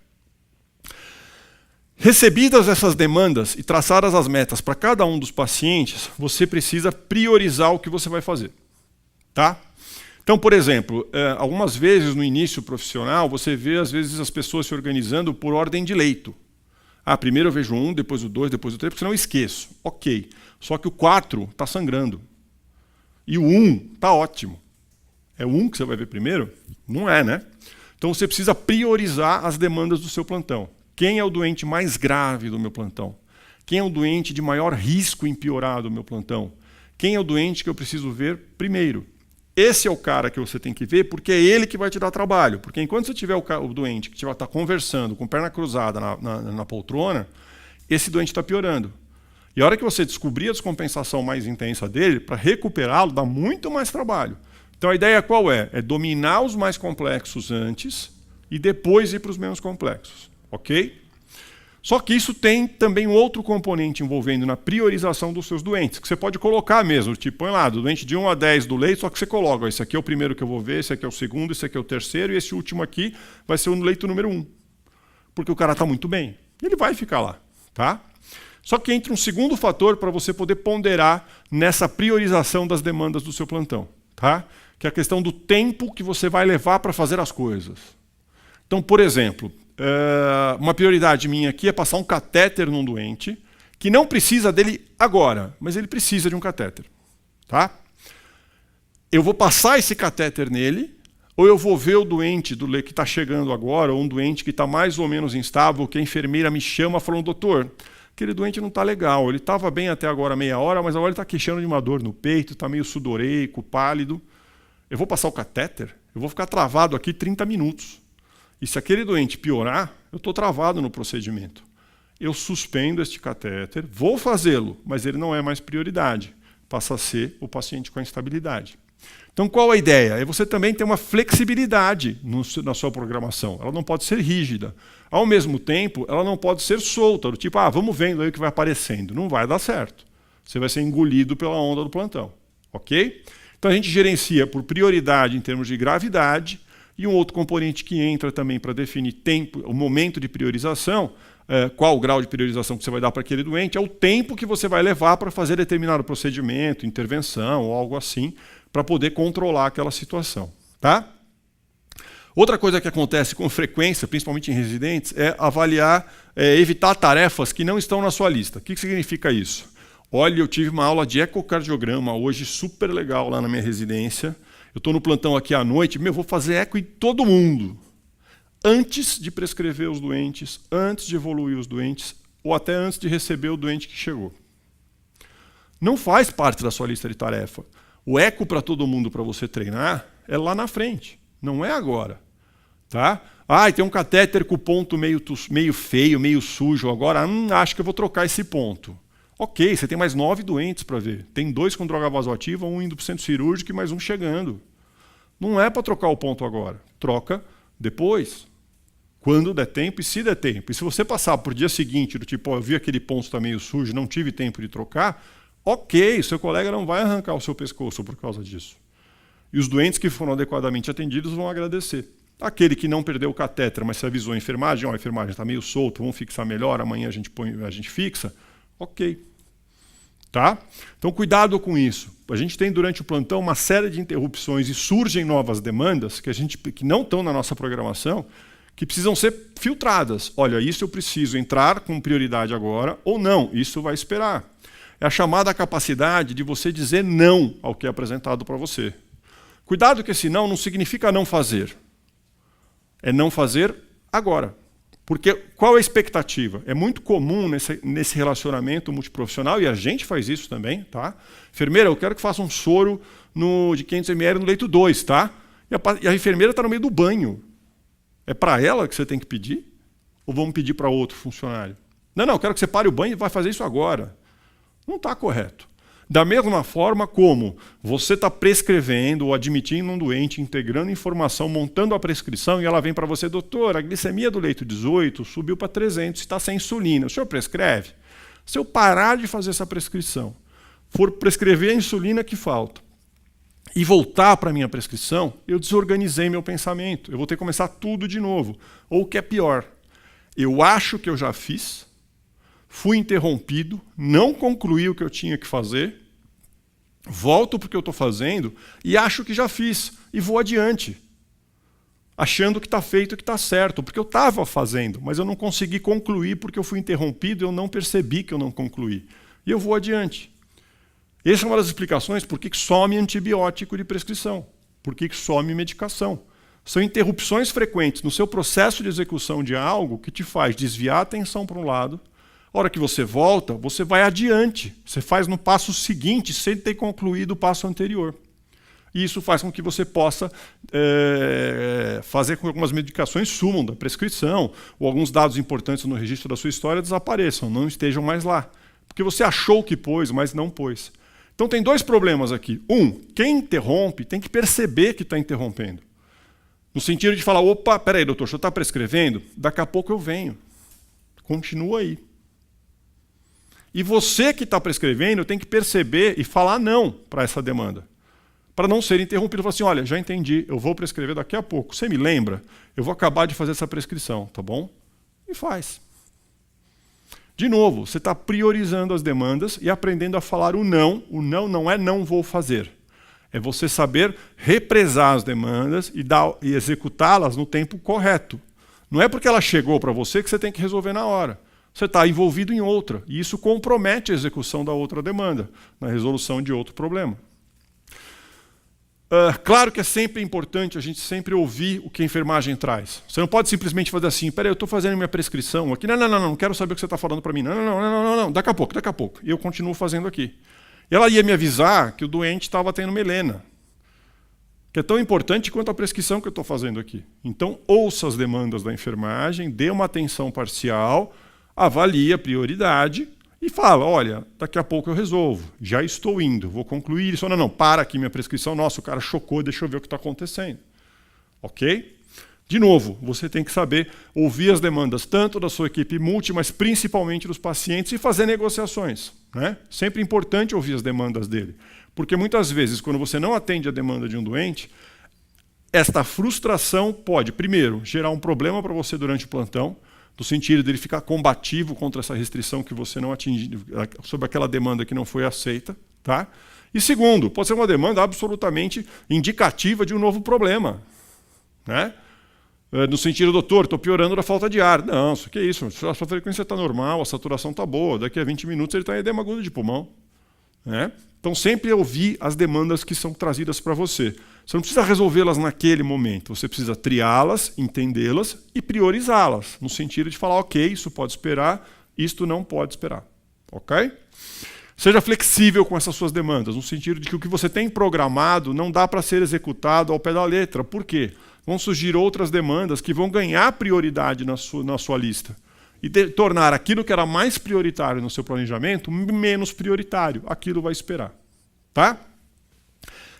Recebidas essas demandas e traçadas as metas para cada um dos pacientes, você precisa priorizar o que você vai fazer, tá? Então, por exemplo, algumas vezes no início profissional, você vê às vezes as pessoas se organizando por ordem de leito. Ah, primeiro eu vejo 1, depois o 2, depois o 3, porque senão eu esqueço. Ok. Só que o 4 está sangrando. E o 1 está ótimo. É o 1 que você vai ver primeiro? Não é, né? Então você precisa priorizar as demandas do seu plantão. Quem é o doente mais grave do meu plantão? Quem é o doente de maior risco em piorar do meu plantão? Quem é o doente que eu preciso ver primeiro? Esse é o cara que você tem que ver, porque é ele que vai te dar trabalho. Porque enquanto você tiver o doente que está conversando com perna cruzada na poltrona, esse doente está piorando. E a hora que você descobrir a descompensação mais intensa dele, para recuperá-lo, dá muito mais trabalho. Então a ideia qual é? É dominar os mais complexos antes e depois ir para os menos complexos. Ok? Só que isso tem também um outro componente envolvendo na priorização dos seus doentes, que você pode colocar mesmo, tipo, põe lá, do doente de 1 a 10 do leito, só que você coloca, esse aqui é o primeiro que eu vou ver, esse aqui é o segundo, esse aqui é o terceiro, e esse último aqui vai ser o leito número 1. Porque o cara está muito bem, ele vai ficar lá, tá? Só que entra um segundo fator para você poder ponderar nessa priorização das demandas do seu plantão, tá? Que é a questão do tempo que você vai levar para fazer as coisas. Então, por exemplo, uma prioridade minha aqui é passar um catéter num doente que não precisa dele agora, mas ele precisa de um catéter. Tá? Eu vou passar esse catéter nele, ou eu vou ver o doente que está chegando agora, ou um doente que está mais ou menos instável, que a enfermeira me chama falando, doutor, aquele doente não está legal, ele estava bem até agora meia hora, mas agora ele está queixando de uma dor no peito, está meio sudoreico, pálido. Eu vou passar o catéter, eu vou ficar travado aqui 30 minutos. E se aquele doente piorar, eu estou travado no procedimento. Eu suspendo este catéter, vou fazê-lo, mas ele não é mais prioridade. Passa a ser o paciente com instabilidade. Então, qual a ideia? É você também ter uma flexibilidade na sua programação. Ela não pode ser rígida. Ao mesmo tempo, ela não pode ser solta, do tipo, vamos vendo aí o que vai aparecendo. Não vai dar certo. Você vai ser engolido pela onda do plantão. Ok? Então, a gente gerencia por prioridade em termos de gravidade. E um outro componente que entra também para definir tempo, o momento de priorização, qual o grau de priorização que você vai dar para aquele doente, é o tempo que você vai levar para fazer determinado procedimento, intervenção ou algo assim, para poder controlar aquela situação. Tá? Outra coisa que acontece com frequência, principalmente em residentes, é avaliar, evitar tarefas que não estão na sua lista. O que significa isso? Olha, eu tive uma aula de ecocardiograma hoje super legal lá na minha residência. Eu estou no plantão aqui à noite, vou fazer eco em todo mundo. Antes de prescrever os doentes, antes de evoluir os doentes, ou até antes de receber o doente que chegou. Não faz parte da sua lista de tarefa. O eco para todo mundo para você treinar é lá na frente, não é agora. Tá? Tem um catéter com o ponto meio feio, meio sujo, agora acho que eu vou trocar esse ponto. Ok, você tem mais 9 doentes para ver. Tem 2 com droga vasoativa, um indo para o centro cirúrgico e mais um chegando. Não é para trocar o ponto agora. Troca depois, quando der tempo e se der tempo. E se você passar por dia seguinte, do tipo, eu vi aquele ponto está meio sujo, não tive tempo de trocar, ok, seu colega não vai arrancar o seu pescoço por causa disso. E os doentes que foram adequadamente atendidos vão agradecer. Aquele que não perdeu o catéter, mas se avisou a enfermagem, a enfermagem está meio solta, vamos fixar melhor, amanhã a gente fixa, ok. Tá? Então, cuidado com isso. A gente tem durante o plantão uma série de interrupções e surgem novas demandas que não estão na nossa programação, que precisam ser filtradas. Olha, isso eu preciso entrar com prioridade agora, ou não, isso vai esperar. É a chamada capacidade de você dizer não ao que é apresentado para você. Cuidado que esse não significa não fazer. É não fazer agora. Porque qual é a expectativa? É muito comum nesse relacionamento multiprofissional, e a gente faz isso também, tá? Enfermeira, eu quero que faça um soro de 500 ml no leito 2, tá? E a enfermeira está no meio do banho. É para ela que você tem que pedir? Ou vamos pedir para outro funcionário? Não, eu quero que você pare o banho e vai fazer isso agora. Não está correto. Da mesma forma como você está prescrevendo ou admitindo um doente, integrando informação, montando a prescrição, e ela vem para você, doutor, a glicemia do leito 18 subiu para 300, está sem insulina. O senhor prescreve? Se eu parar de fazer essa prescrição, for prescrever a insulina que falta, e voltar para a minha prescrição, eu desorganizei meu pensamento. Eu vou ter que começar tudo de novo. Ou o que é pior, eu acho que eu já fiz, fui interrompido, não concluí o que eu tinha que fazer, volto para o que eu estou fazendo e acho que já fiz e vou adiante, achando que está feito e que está certo, porque eu estava fazendo, mas eu não consegui concluir porque eu fui interrompido e eu não percebi que eu não concluí. E eu vou adiante. Essa é uma das explicações por que some antibiótico de prescrição, por que some medicação. São interrupções frequentes no seu processo de execução de algo que te faz desviar a atenção para um lado. A hora que você volta, você vai adiante. Você faz no passo seguinte sem ter concluído o passo anterior. E isso faz com que você possa fazer com que algumas medicações sumam da prescrição, ou alguns dados importantes no registro da sua história desapareçam, não estejam mais lá. Porque você achou que pôs, mas não pôs. Então tem 2 problemas aqui. Quem interrompe tem que perceber que está interrompendo. No sentido de falar, opa, peraí, doutor, o senhor está prescrevendo? Daqui a pouco eu venho. Continua aí. E você que está prescrevendo tem que perceber e falar não para essa demanda. Para não ser interrompido. Falar assim, olha, já entendi, eu vou prescrever daqui a pouco. Você me lembra? Eu vou acabar de fazer essa prescrição, tá bom? E faz. De novo, você está priorizando as demandas e aprendendo a falar o não. O não é não vou fazer. É você saber represar as demandas e executá-las no tempo correto. Não é porque ela chegou para você que você tem que resolver na hora. Você está envolvido em outra, e isso compromete a execução da outra demanda, na resolução de outro problema. Claro que é sempre importante a gente sempre ouvir o que a enfermagem traz. Você não pode simplesmente fazer assim, peraí, eu estou fazendo minha prescrição aqui, não quero saber o que você está falando para mim, não, daqui a pouco, e eu continuo fazendo aqui. E ela ia me avisar que o doente estava tendo melena, que é tão importante quanto a prescrição que eu estou fazendo aqui. Então, ouça as demandas da enfermagem, dê uma atenção parcial, avalie a prioridade e fala, olha, daqui a pouco eu resolvo, já estou indo, vou concluir isso. Não, para aqui minha prescrição, nossa, o cara chocou, deixa eu ver o que está acontecendo. Ok? De novo, você tem que saber ouvir as demandas tanto da sua equipe multi, mas principalmente dos pacientes e fazer negociações. Né? Sempre importante ouvir as demandas dele, porque muitas vezes, quando você não atende a demanda de um doente, esta frustração pode, primeiro, gerar um problema para você durante o plantão, no sentido dele ficar combativo contra essa restrição que você não atingiu, sobre aquela demanda que não foi aceita. Tá? E segundo, pode ser uma demanda absolutamente indicativa de um novo problema. Né? No sentido, doutor, estou piorando da falta de ar. Não, isso que é isso, a sua frequência está normal, a saturação está boa, daqui a 20 minutos ele está em edema agudo de pulmão. Né? Então sempre ouvir as demandas que são trazidas para você. Você não precisa resolvê-las naquele momento, você precisa triá-las, entendê-las e priorizá-las, no sentido de falar, ok, isso pode esperar, isto não pode esperar. Ok? Seja flexível com essas suas demandas, no sentido de que o que você tem programado não dá para ser executado ao pé da letra. Por quê? Vão surgir outras demandas que vão ganhar prioridade na sua lista e tornar aquilo que era mais prioritário no seu planejamento menos prioritário. Aquilo vai esperar. Tá?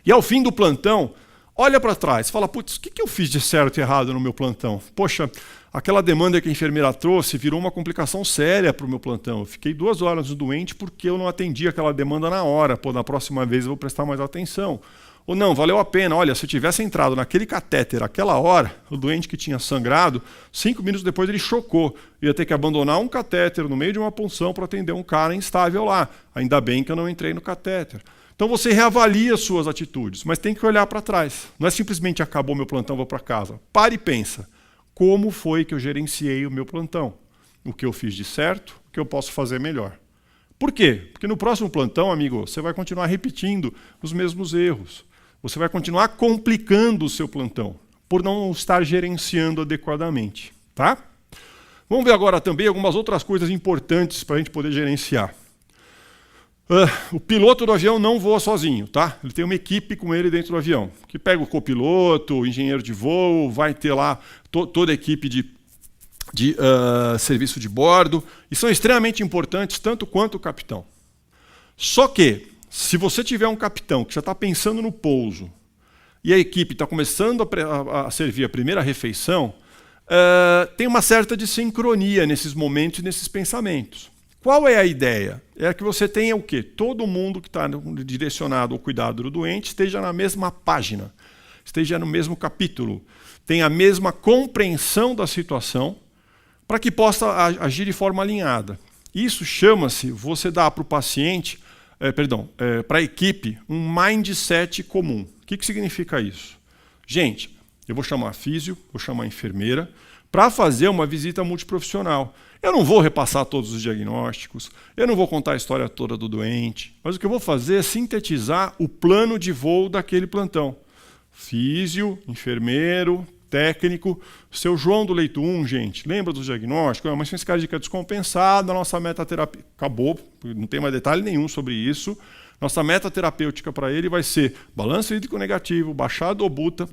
E ao fim do plantão, olha para trás, fala, putz, o que eu fiz de certo e errado no meu plantão? Poxa, aquela demanda que a enfermeira trouxe virou uma complicação séria para o meu plantão. Eu fiquei 2 horas no doente porque eu não atendi aquela demanda na hora. Pô, na próxima vez eu vou prestar mais atenção. Ou não, valeu a pena. Olha, se eu tivesse entrado naquele catéter aquela hora, o doente que tinha sangrado, 5 minutos depois ele chocou. Eu ia ter que abandonar um catéter no meio de uma punção para atender um cara instável lá. Ainda bem que eu não entrei no catéter. Então você reavalia as suas atitudes, mas tem que olhar para trás. Não é simplesmente acabou meu plantão, vou para casa. Pare e pensa. Como foi que eu gerenciei o meu plantão? O que eu fiz de certo, o que eu posso fazer melhor. Por quê? Porque no próximo plantão, amigo, você vai continuar repetindo os mesmos erros. Você vai continuar complicando o seu plantão, por não estar gerenciando adequadamente. Tá? Vamos ver agora também algumas outras coisas importantes para a gente poder gerenciar. O piloto do avião não voa sozinho, tá? Ele tem uma equipe com ele dentro do avião, que pega o copiloto, o engenheiro de voo, vai ter lá toda a equipe de serviço de bordo, e são extremamente importantes, tanto quanto o capitão. Só que, se você tiver um capitão que já está pensando no pouso, e a equipe está começando a servir a primeira refeição, tem uma certa desincronia nesses momentos e nesses pensamentos. Qual é a ideia? É que você tenha o quê? Todo mundo que está direcionado ao cuidado do doente esteja na mesma página, esteja no mesmo capítulo, tenha a mesma compreensão da situação, para que possa agir de forma alinhada. Isso chama-se você dar para o paciente, para a equipe, um mindset comum. O que significa isso? Gente, eu vou chamar a físio, vou chamar a enfermeira, para fazer uma visita multiprofissional. Eu não vou repassar todos os diagnósticos, eu não vou contar a história toda do doente, mas o que eu vou fazer é sintetizar o plano de voo daquele plantão. Físio, enfermeiro, técnico, seu João do leito 1, gente, lembra dos diagnósticos? Uma insuficiência cardíaca descompensada, a nossa metaterapia acabou, não tem mais detalhe nenhum sobre isso. Nossa metaterapêutica para ele vai ser balanço hídrico negativo, baixada obuta,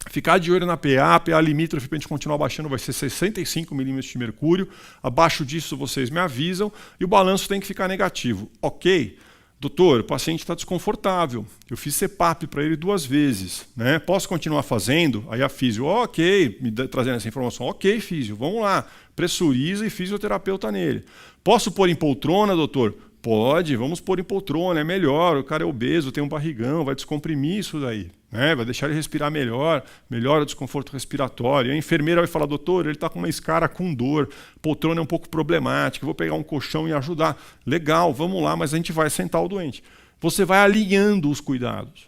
ficar de olho na PA, PA limítrofe para a gente continuar baixando vai ser 65 milímetros de mercúrio, abaixo disso vocês me avisam, e o balanço tem que ficar negativo. Ok, doutor, o paciente está desconfortável, eu fiz CPAP para ele 2 vezes, né? Posso continuar fazendo? Aí a físio, ok, trazendo essa informação, ok, físio, vamos lá, pressuriza e fisioterapeuta nele. Posso pôr em poltrona, doutor? Pode, vamos pôr em poltrona, é melhor, o cara é obeso, tem um barrigão, vai descomprimir isso daí, né? Vai deixar ele respirar melhor, melhora o desconforto respiratório. A enfermeira vai falar, doutor, ele está com uma escara com dor, poltrona é um pouco problemática, vou pegar um colchão e ajudar. Legal, vamos lá, mas a gente vai sentar o doente. Você vai alinhando os cuidados.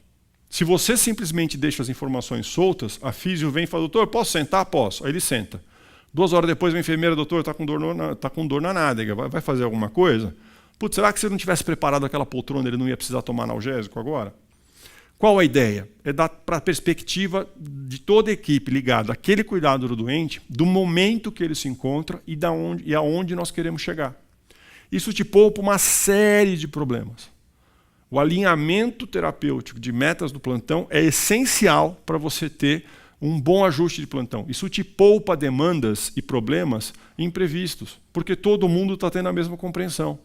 Se você simplesmente deixa as informações soltas, a físio vem e fala, doutor, posso sentar? Posso. Aí ele senta. 2 horas depois, a enfermeira, doutor, está com dor na nádega, vai fazer alguma coisa? Putz, será que se ele não tivesse preparado aquela poltrona, ele não ia precisar tomar analgésico agora? Qual a ideia? É dar para a perspectiva de toda a equipe ligada àquele cuidado do doente, do momento que ele se encontra e aonde nós queremos chegar. Isso te poupa uma série de problemas. O alinhamento terapêutico de metas do plantão é essencial para você ter um bom ajuste de plantão. Isso te poupa demandas e problemas imprevistos, porque todo mundo está tendo a mesma compreensão.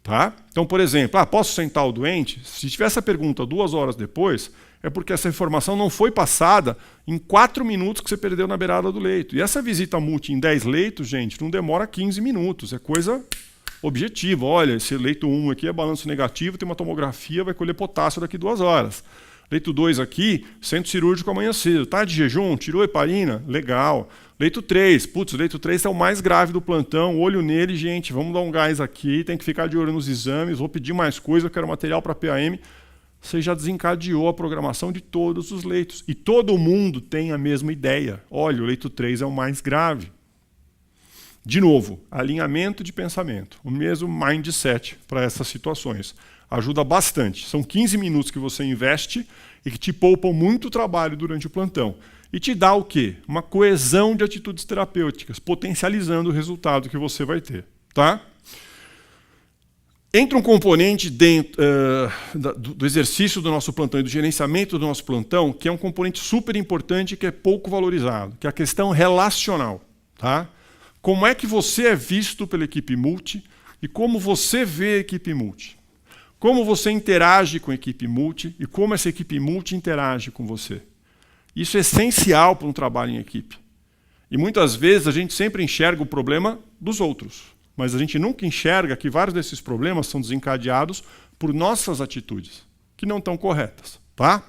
Tá? Então, por exemplo, posso sentar o doente? Se tiver essa pergunta 2 horas depois, é porque essa informação não foi passada em 4 minutos que você perdeu na beirada do leito. E essa visita multi em 10 leitos, gente, não demora 15 minutos. É coisa objetiva. Olha, esse leito 1 aqui é balanço negativo, tem uma tomografia, vai colher potássio daqui 2 horas. Leito 2 aqui, centro cirúrgico amanhã cedo. Tá de jejum? Tirou heparina? Legal. Leito 3, putz, o leito 3 é o mais grave do plantão, olho nele, gente, vamos dar um gás aqui, tem que ficar de olho nos exames, vou pedir mais coisa, eu quero material para PAM. você já desencadeou a programação de todos os leitos. E todo mundo tem a mesma ideia. Olha, o leito 3 é o mais grave. De novo, alinhamento de pensamento. O mesmo mindset para essas situações. Ajuda bastante. São 15 minutos que você investe e que te poupam muito trabalho durante o plantão. E te dá o quê? Uma coesão de atitudes terapêuticas, potencializando o resultado que você vai ter. Tá? Entra um componente dentro, do exercício do nosso plantão e do gerenciamento do nosso plantão, que é um componente super importante e que é pouco valorizado, que é a questão relacional. Tá? Como é que você é visto pela equipe multi e como você vê a equipe multi. Como você interage com a equipe multi e como essa equipe multi interage com você. Isso é essencial para um trabalho em equipe. E muitas vezes a gente sempre enxerga o problema dos outros. Mas a gente nunca enxerga que vários desses problemas são desencadeados por nossas atitudes, que não estão corretas. Tá?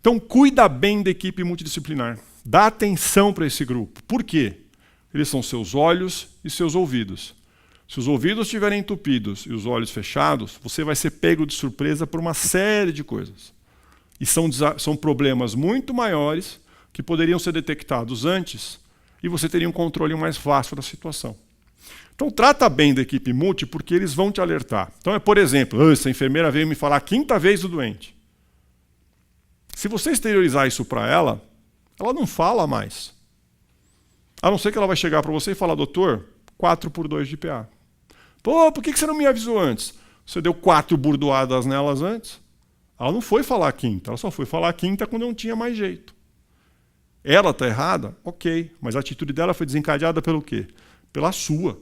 Então, cuida bem da equipe multidisciplinar. Dá atenção para esse grupo. Por quê? Eles são seus olhos e seus ouvidos. Se os ouvidos estiverem entupidos e os olhos fechados, você vai ser pego de surpresa por uma série de coisas. E são problemas muito maiores que poderiam ser detectados antes e você teria um controle mais fácil da situação. Então, trata bem da equipe multi, porque eles vão te alertar. Então, por exemplo, essa enfermeira veio me falar a 5ª vez do doente. Se você exteriorizar isso para ela, ela não fala mais. A não ser que ela vai chegar para você e falar, doutor, 4/2 de PA. Pô, por que você não me avisou antes? Você deu 4 burdoadas nelas antes? Ela não foi falar a 5ª, ela só foi falar a 5ª quando não tinha mais jeito. Ela está errada? Ok, mas a atitude dela foi desencadeada pelo quê? Pela sua.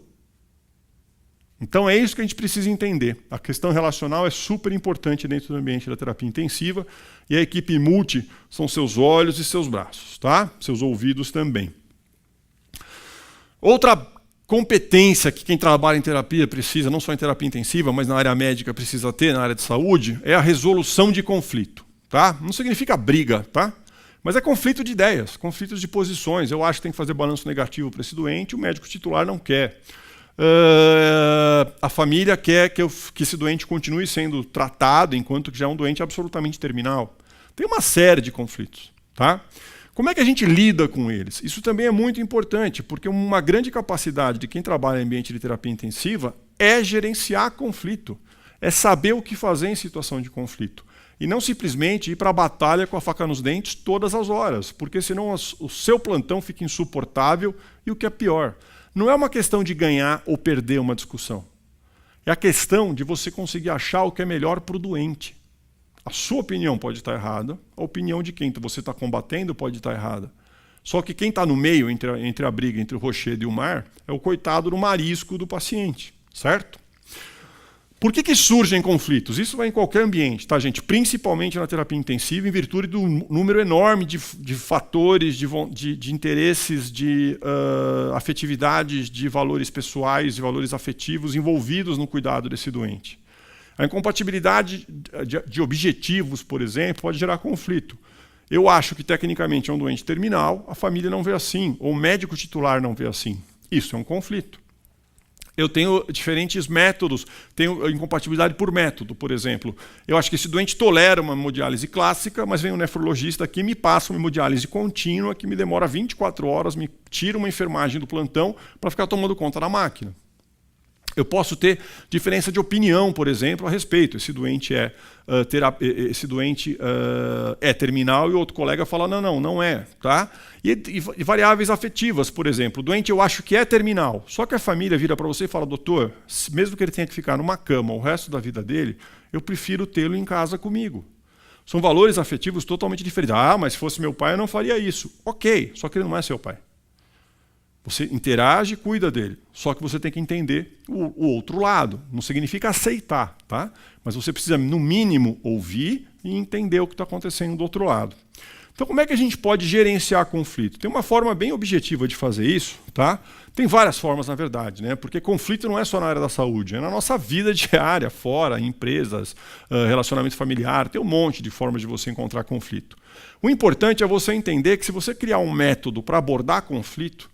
Então é isso que a gente precisa entender. A questão relacional é super importante dentro do ambiente da terapia intensiva e a equipe multi são seus olhos e seus braços, tá? Seus ouvidos também. Outra competência que quem trabalha em terapia precisa, não só em terapia intensiva, mas na área médica precisa ter, na área de saúde, é a resolução de conflito. Tá? Não significa briga, tá? Mas é conflito de ideias, conflitos de posições. Eu acho que tem que fazer balanço negativo para esse doente, o médico titular não quer. A família quer que esse doente continue sendo tratado enquanto que já é um doente absolutamente terminal. Tem uma série de conflitos. Tá? Como é que a gente lida com eles? Isso também é muito importante, porque uma grande capacidade de quem trabalha em ambiente de terapia intensiva é gerenciar conflito, é saber o que fazer em situação de conflito. E não simplesmente ir para a batalha com a faca nos dentes todas as horas, porque senão o seu plantão fica insuportável e o que é pior. Não é uma questão de ganhar ou perder uma discussão. É a questão de você conseguir achar o que é melhor para o doente. A sua opinião pode estar errada, a opinião de quem você está combatendo pode estar errada. Só que quem está no meio, entre a briga entre o rochedo e o mar, é o coitado do marisco do paciente, certo? Por que surgem conflitos? Isso vai em qualquer ambiente, tá, gente? Principalmente na terapia intensiva, em virtude do número enorme de fatores, de interesses, de afetividades, de valores pessoais, de valores afetivos envolvidos no cuidado desse doente. A incompatibilidade de objetivos, por exemplo, pode gerar conflito. Eu acho que tecnicamente é um doente terminal, a família não vê assim, ou o médico titular não vê assim. Isso é um conflito. Eu tenho diferentes métodos, tenho incompatibilidade por método, por exemplo. Eu acho que esse doente tolera uma hemodiálise clássica, mas vem um nefrologista aqui e me passa uma hemodiálise contínua que me demora 24 horas, me tira uma enfermagem do plantão para ficar tomando conta da máquina. Eu posso ter diferença de opinião, por exemplo, a respeito. Esse doente é terminal e o outro colega fala, não é. Tá? E variáveis afetivas, por exemplo. O doente eu acho que é terminal, só que a família vira para você e fala, doutor, mesmo que ele tenha que ficar numa cama o resto da vida dele, eu prefiro tê-lo em casa comigo. São valores afetivos totalmente diferentes. Ah, mas se fosse meu pai eu não faria isso. Ok, só que ele não é seu pai. Você interage e cuida dele. Só que você tem que entender o outro lado. Não significa aceitar, tá? Mas você precisa, no mínimo, ouvir e entender o que está acontecendo do outro lado. Então, como é que a gente pode gerenciar conflito? Tem uma forma bem objetiva de fazer isso, tá? Tem várias formas, na verdade, né? Porque conflito não é só na área da saúde, é na nossa vida diária, fora, em empresas, relacionamento familiar, tem um monte de formas de você encontrar conflito. O importante é você entender que se você criar um método para abordar conflito,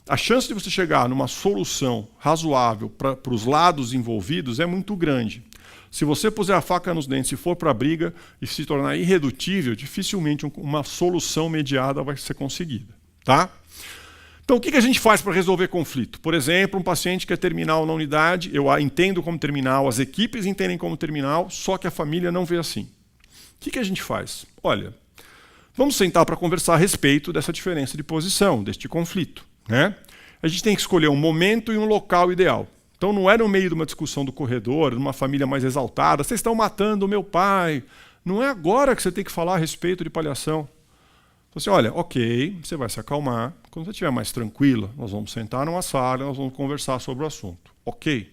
a chance de você chegar numa solução razoável para os lados envolvidos é muito grande. Se você puser a faca nos dentes e for para a briga e se tornar irredutível, dificilmente uma solução mediada vai ser conseguida. Tá? Então, o que a gente faz para resolver conflito? Por exemplo, um paciente que é terminal na unidade, eu a entendo como terminal, as equipes entendem como terminal, só que a família não vê assim. O que a gente faz? Olha, vamos sentar para conversar a respeito dessa diferença de posição, deste conflito, né? A gente tem que escolher um momento e um local ideal. Então, não é no meio de uma discussão do corredor, numa família mais exaltada, vocês estão matando o meu pai. Não é agora que você tem que falar a respeito de palhação. Então, assim, olha, ok, você vai se acalmar. Quando você estiver mais tranquila, nós vamos sentar numa sala, nós vamos conversar sobre o assunto. Ok.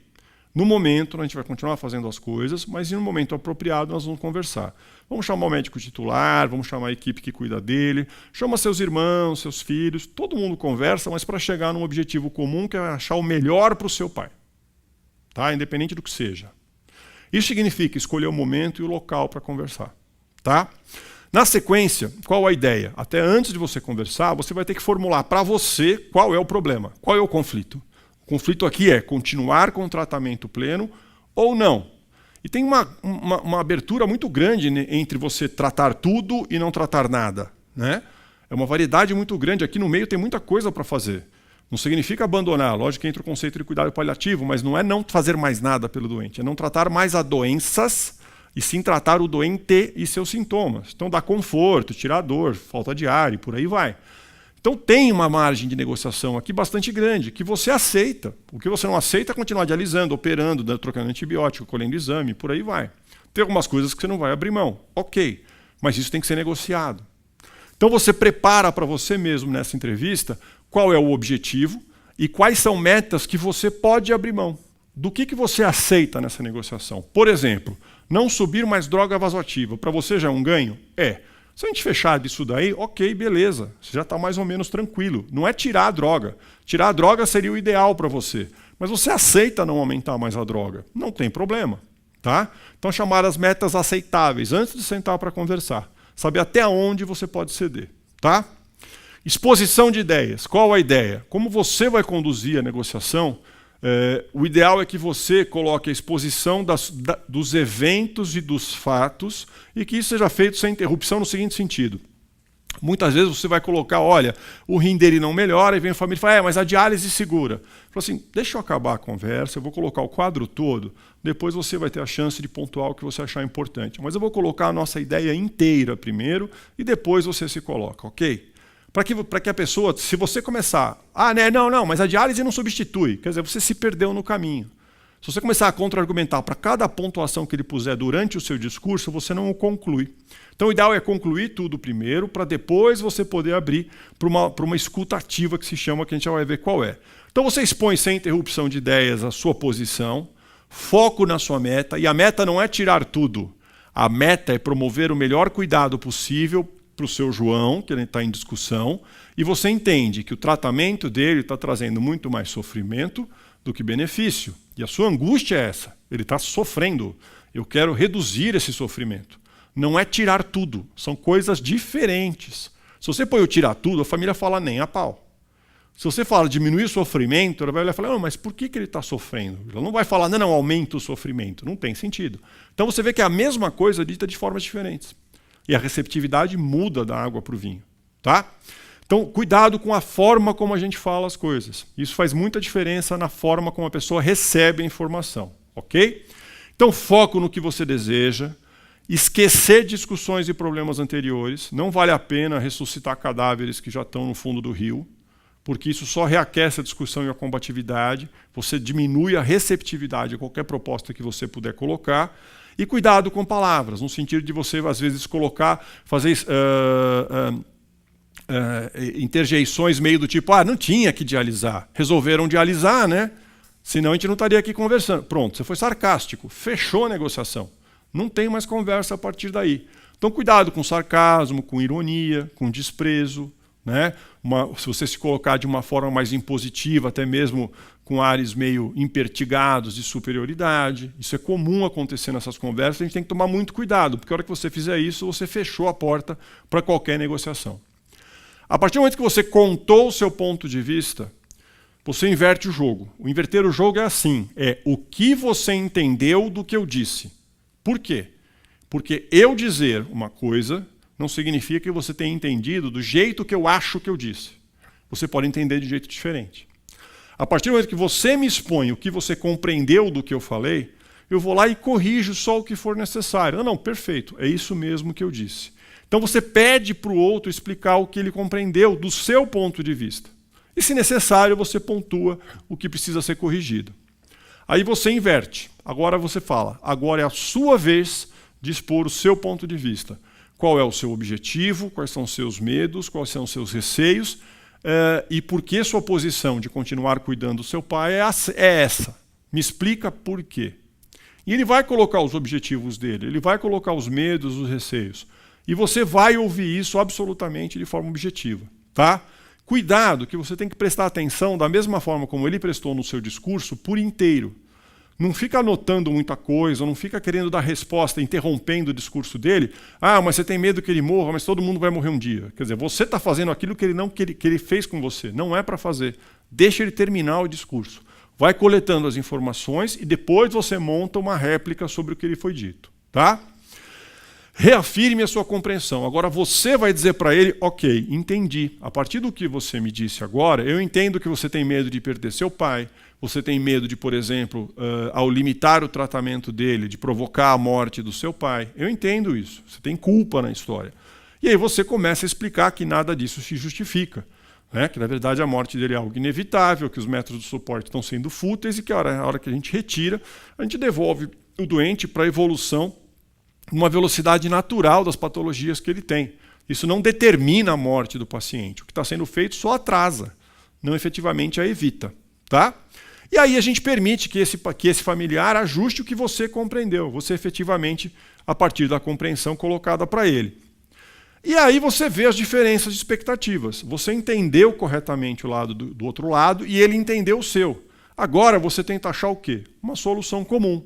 No momento, a gente vai continuar fazendo as coisas, mas no momento apropriado nós vamos conversar. Vamos chamar o médico titular, vamos chamar a equipe que cuida dele, chama seus irmãos, seus filhos, todo mundo conversa, mas para chegar num objetivo comum, que é achar o melhor para o seu pai. Tá? Independente do que seja. Isso significa escolher o momento e o local para conversar. Tá? Na sequência, qual a ideia? Até antes de você conversar, você vai ter que formular para você qual é o problema, qual é o conflito. O conflito aqui é continuar com o tratamento pleno ou não. E tem uma abertura muito grande entre você tratar tudo e não tratar nada. Né? É uma variedade muito grande. Aqui no meio tem muita coisa para fazer. Não significa abandonar. Lógico que entra o conceito de cuidado paliativo, mas não é não fazer mais nada pelo doente. É não tratar mais as doenças e sim tratar o doente e seus sintomas. Então, dar conforto, tirar dor, falta de ar e por aí vai. Então, tem uma margem de negociação aqui bastante grande, que você aceita. O que você não aceita é continuar dialisando, operando, trocando antibiótico, colhendo exame, por aí vai. Tem algumas coisas que você não vai abrir mão. Ok, mas isso tem que ser negociado. Então, você prepara para você mesmo nessa entrevista qual é o objetivo e quais são metas que você pode abrir mão. Do que você aceita nessa negociação? Por exemplo, não subir mais droga vasoativa. Para você já é um ganho? É. Se a gente fechar disso daí, ok, beleza. Você já está mais ou menos tranquilo. Não é tirar a droga. Tirar a droga seria o ideal para você. Mas você aceita não aumentar mais a droga. Não tem problema. Tá? Então, chamar as metas aceitáveis antes de sentar para conversar. Saber até onde você pode ceder. Tá? Exposição de ideias. Qual a ideia? Como você vai conduzir a negociação? O ideal é que você coloque a exposição dos eventos e dos fatos e que isso seja feito sem interrupção no seguinte sentido. Muitas vezes você vai colocar, olha, o rim dele não melhora e vem a família e fala, mas a diálise segura. Fala assim, deixa eu acabar a conversa, eu vou colocar o quadro todo, depois você vai ter a chance de pontuar o que você achar importante. Mas eu vou colocar a nossa ideia inteira primeiro e depois você se coloca, ok? Para que a pessoa, se você começar, não, mas a diálise não substitui, quer dizer, você se perdeu no caminho. Se você começar a contra-argumentar para cada pontuação que ele puser durante o seu discurso, você não o conclui. Então o ideal é concluir tudo primeiro, para depois você poder abrir para uma escuta ativa que se chama, que a gente já vai ver qual é. Então você expõe sem interrupção de ideias a sua posição, foco na sua meta, e a meta não é tirar tudo. A meta é promover o melhor cuidado possível para o seu João, que ele está em discussão, e você entende que o tratamento dele está trazendo muito mais sofrimento do que benefício. E a sua angústia é essa. Ele está sofrendo. Eu quero reduzir esse sofrimento. Não é tirar tudo. São coisas diferentes. Se você põe o tirar tudo, a família fala nem a pau. Se você fala diminuir o sofrimento, ela vai olhar e falar, mas por que ele está sofrendo? Ela não vai falar, não, aumenta o sofrimento. Não tem sentido. Então você vê que é a mesma coisa dita de formas diferentes. E a receptividade muda da água para o vinho. Tá? Então, cuidado com a forma como a gente fala as coisas. Isso faz muita diferença na forma como a pessoa recebe a informação. Ok? Então, foco no que você deseja. Esquecer discussões e problemas anteriores. Não vale a pena ressuscitar cadáveres que já estão no fundo do rio, porque isso só reaquece a discussão e a combatividade. Você diminui a receptividade a qualquer proposta que você puder colocar. E cuidado com palavras, no sentido de você, às vezes, fazer interjeições meio do tipo, não tinha que dialisar. Resolveram dialisar, né? Senão a gente não estaria aqui conversando. Pronto, você foi sarcástico, fechou a negociação. Não tem mais conversa a partir daí. Então, cuidado com sarcasmo, com ironia, com desprezo. Né? Se você se colocar de uma forma mais impositiva, até mesmo com ares meio impertigados de superioridade. Isso é comum acontecer nessas conversas, a gente tem que tomar muito cuidado, porque a hora que você fizer isso, você fechou a porta para qualquer negociação. A partir do momento que você contou o seu ponto de vista, você inverte o jogo. O inverter o jogo é assim, é o que você entendeu do que eu disse. Por quê? Porque eu dizer uma coisa não significa que você tenha entendido do jeito que eu acho que eu disse. Você pode entender de jeito diferente. A partir do momento que você me expõe o que você compreendeu do que eu falei, eu vou lá e corrijo só o que for necessário. Não, perfeito, é isso mesmo que eu disse. Então você pede para o outro explicar o que ele compreendeu do seu ponto de vista. E se necessário, você pontua o que precisa ser corrigido. Aí você inverte. Agora você fala, agora é a sua vez de expor o seu ponto de vista. Qual é o seu objetivo, quais são os seus medos, quais são os seus receios, e por que sua posição de continuar cuidando do seu pai é essa. Me explica por quê. E ele vai colocar os objetivos dele, ele vai colocar os medos, os receios. E você vai ouvir isso absolutamente de forma objetiva. Tá? Cuidado, que você tem que prestar atenção da mesma forma como ele prestou no seu discurso por inteiro. Não fica anotando muita coisa, não fica querendo dar resposta, interrompendo o discurso dele. Ah, mas você tem medo que ele morra, mas todo mundo vai morrer um dia. Quer dizer, você está fazendo aquilo que ele fez com você. Não é para fazer. Deixa ele terminar o discurso. Vai coletando as informações e depois você monta uma réplica sobre o que ele foi dito. Tá? Reafirme a sua compreensão. Agora você vai dizer para ele, ok, entendi. A partir do que você me disse agora, eu entendo que você tem medo de perder seu pai, você tem medo de, por exemplo, ao limitar o tratamento dele, de provocar a morte do seu pai. Eu entendo isso. Você tem culpa na história. E aí você começa a explicar que nada disso se justifica. Né? Que, na verdade, a morte dele é algo inevitável, que os métodos de suporte estão sendo fúteis e que a hora que a gente retira, a gente devolve o doente para a evolução uma velocidade natural das patologias que ele tem. Isso não determina a morte do paciente. O que está sendo feito só atrasa, não efetivamente a evita. Tá? E aí a gente permite que esse familiar ajuste o que você compreendeu, você efetivamente, a partir da compreensão colocada para ele. E aí você vê as diferenças de expectativas. Você entendeu corretamente o lado do outro lado e ele entendeu o seu. Agora você tenta achar o quê? Uma solução comum.